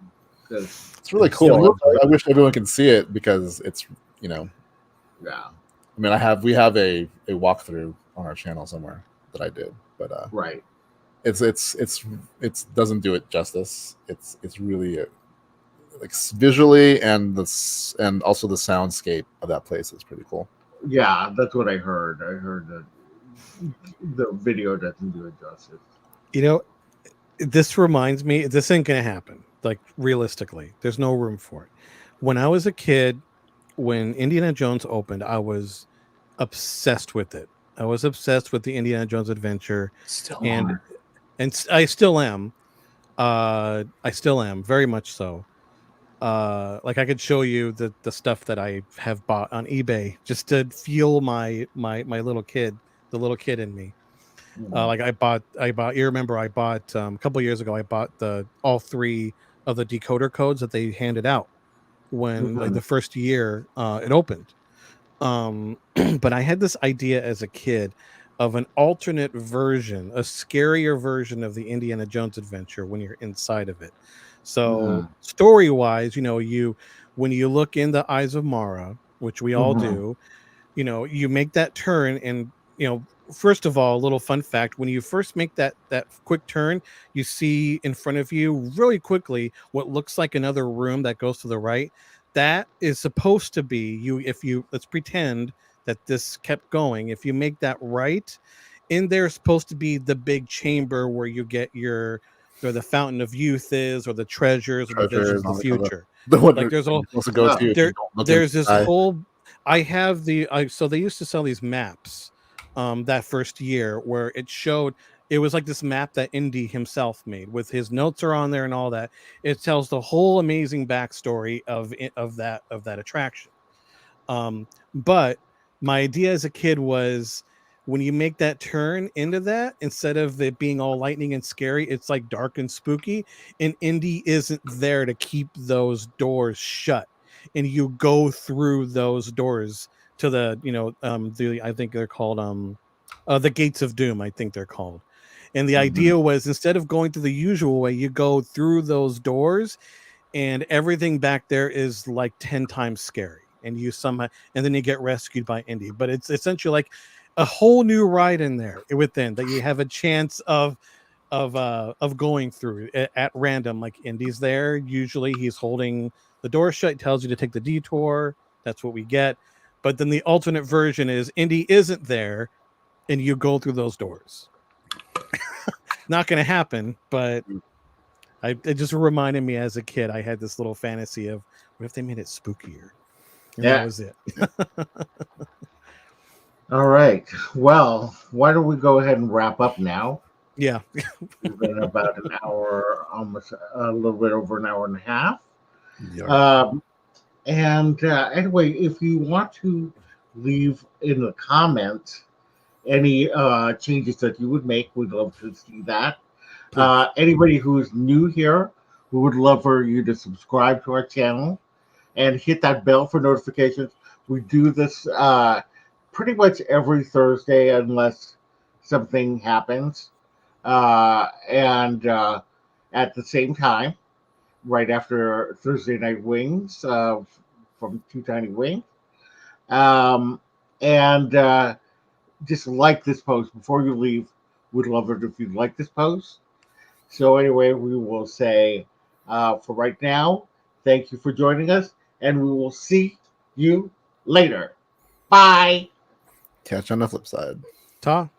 because it's really it cool. looks like I wish everyone can see it because it's you know. yeah, I mean, we have a walkthrough on our channel somewhere that I did, but right. it's doesn't do it justice. It's really like visually and also the soundscape of that place is pretty cool. Yeah, that's what I heard. I heard that the video doesn't do it justice. You know, this reminds me, this ain't gonna happen. Like realistically, there's no room for it. When I was a kid, when Indiana Jones opened, I was obsessed with it. I was obsessed with the Indiana Jones adventure, Still and are. I still am. I still am very much so. Like I could show you the stuff that I have bought on eBay just to fuel my little kid, the little kid in me. Like I bought. You remember I bought a couple years ago. I bought the all three of the decoder codes that they handed out when like Mhm. the first year it opened. But I had this idea as a kid of an alternate version, a scarier version of the Indiana Jones adventure when you're inside of it. So Mhm. story wise, you when you look in the eyes of Mara, which we all Mhm. do, you make that turn and first of all, a little fun fact, when you first make that quick turn, you see in front of you really quickly what looks like another room that goes to the right. That is supposed to be you. If you let's pretend that this kept going, if you make that right, in there is supposed to be the big chamber where you get or the fountain of youth is, or the treasures, or the Treasure visions of and the all that kind of future. the one Like you're there's all supposed to go Oh, to if you there don't look in there's the this sky. whole I have so they used to sell these maps that first year where it was like this map that Indy himself made with his notes are on there and all that. It tells the whole amazing backstory of that attraction. But my idea as a kid was when you make that turn into that, instead of it being all lightning and scary, it's like dark and spooky, and Indy isn't there to keep those doors shut. And you go through those doors to the I think they're called the gates of doom, I think they're called. And the mhm. idea was instead of going through the usual way, you go through those doors and everything back there is like 10 times scary, and you somehow and then you get rescued by Indy, but it's essentially like a whole new ride in there within that you have a chance of going through at random. Like Indy's there, usually he's holding the door shut, tells you to take the detour. That's what we get. But then the alternate version is Indy isn't there, and you go through those doors. Not going to happen, but it just reminded me as a kid. I had this little fantasy of what if they made it spookier, and that was it. All right. Well, why don't we go ahead and wrap up now? Yeah. We've been about an hour, almost a little bit over an hour and a half. Yeah. Anyway, if you want to leave in the comments any changes that you would make, we'd love to see that. Anybody who's new here, we would love for you to subscribe to our channel and hit that bell for notifications. We do this pretty much every Thursday unless something happens. And at the same time, right after Thursday Night Wings from Two Tiny Wings. Just like this post before you leave. We'd love it if you'd like this post. So anyway, we will say for right now, thank you for joining us, and we will see you later. Bye. Catch you on the flip side. Ta.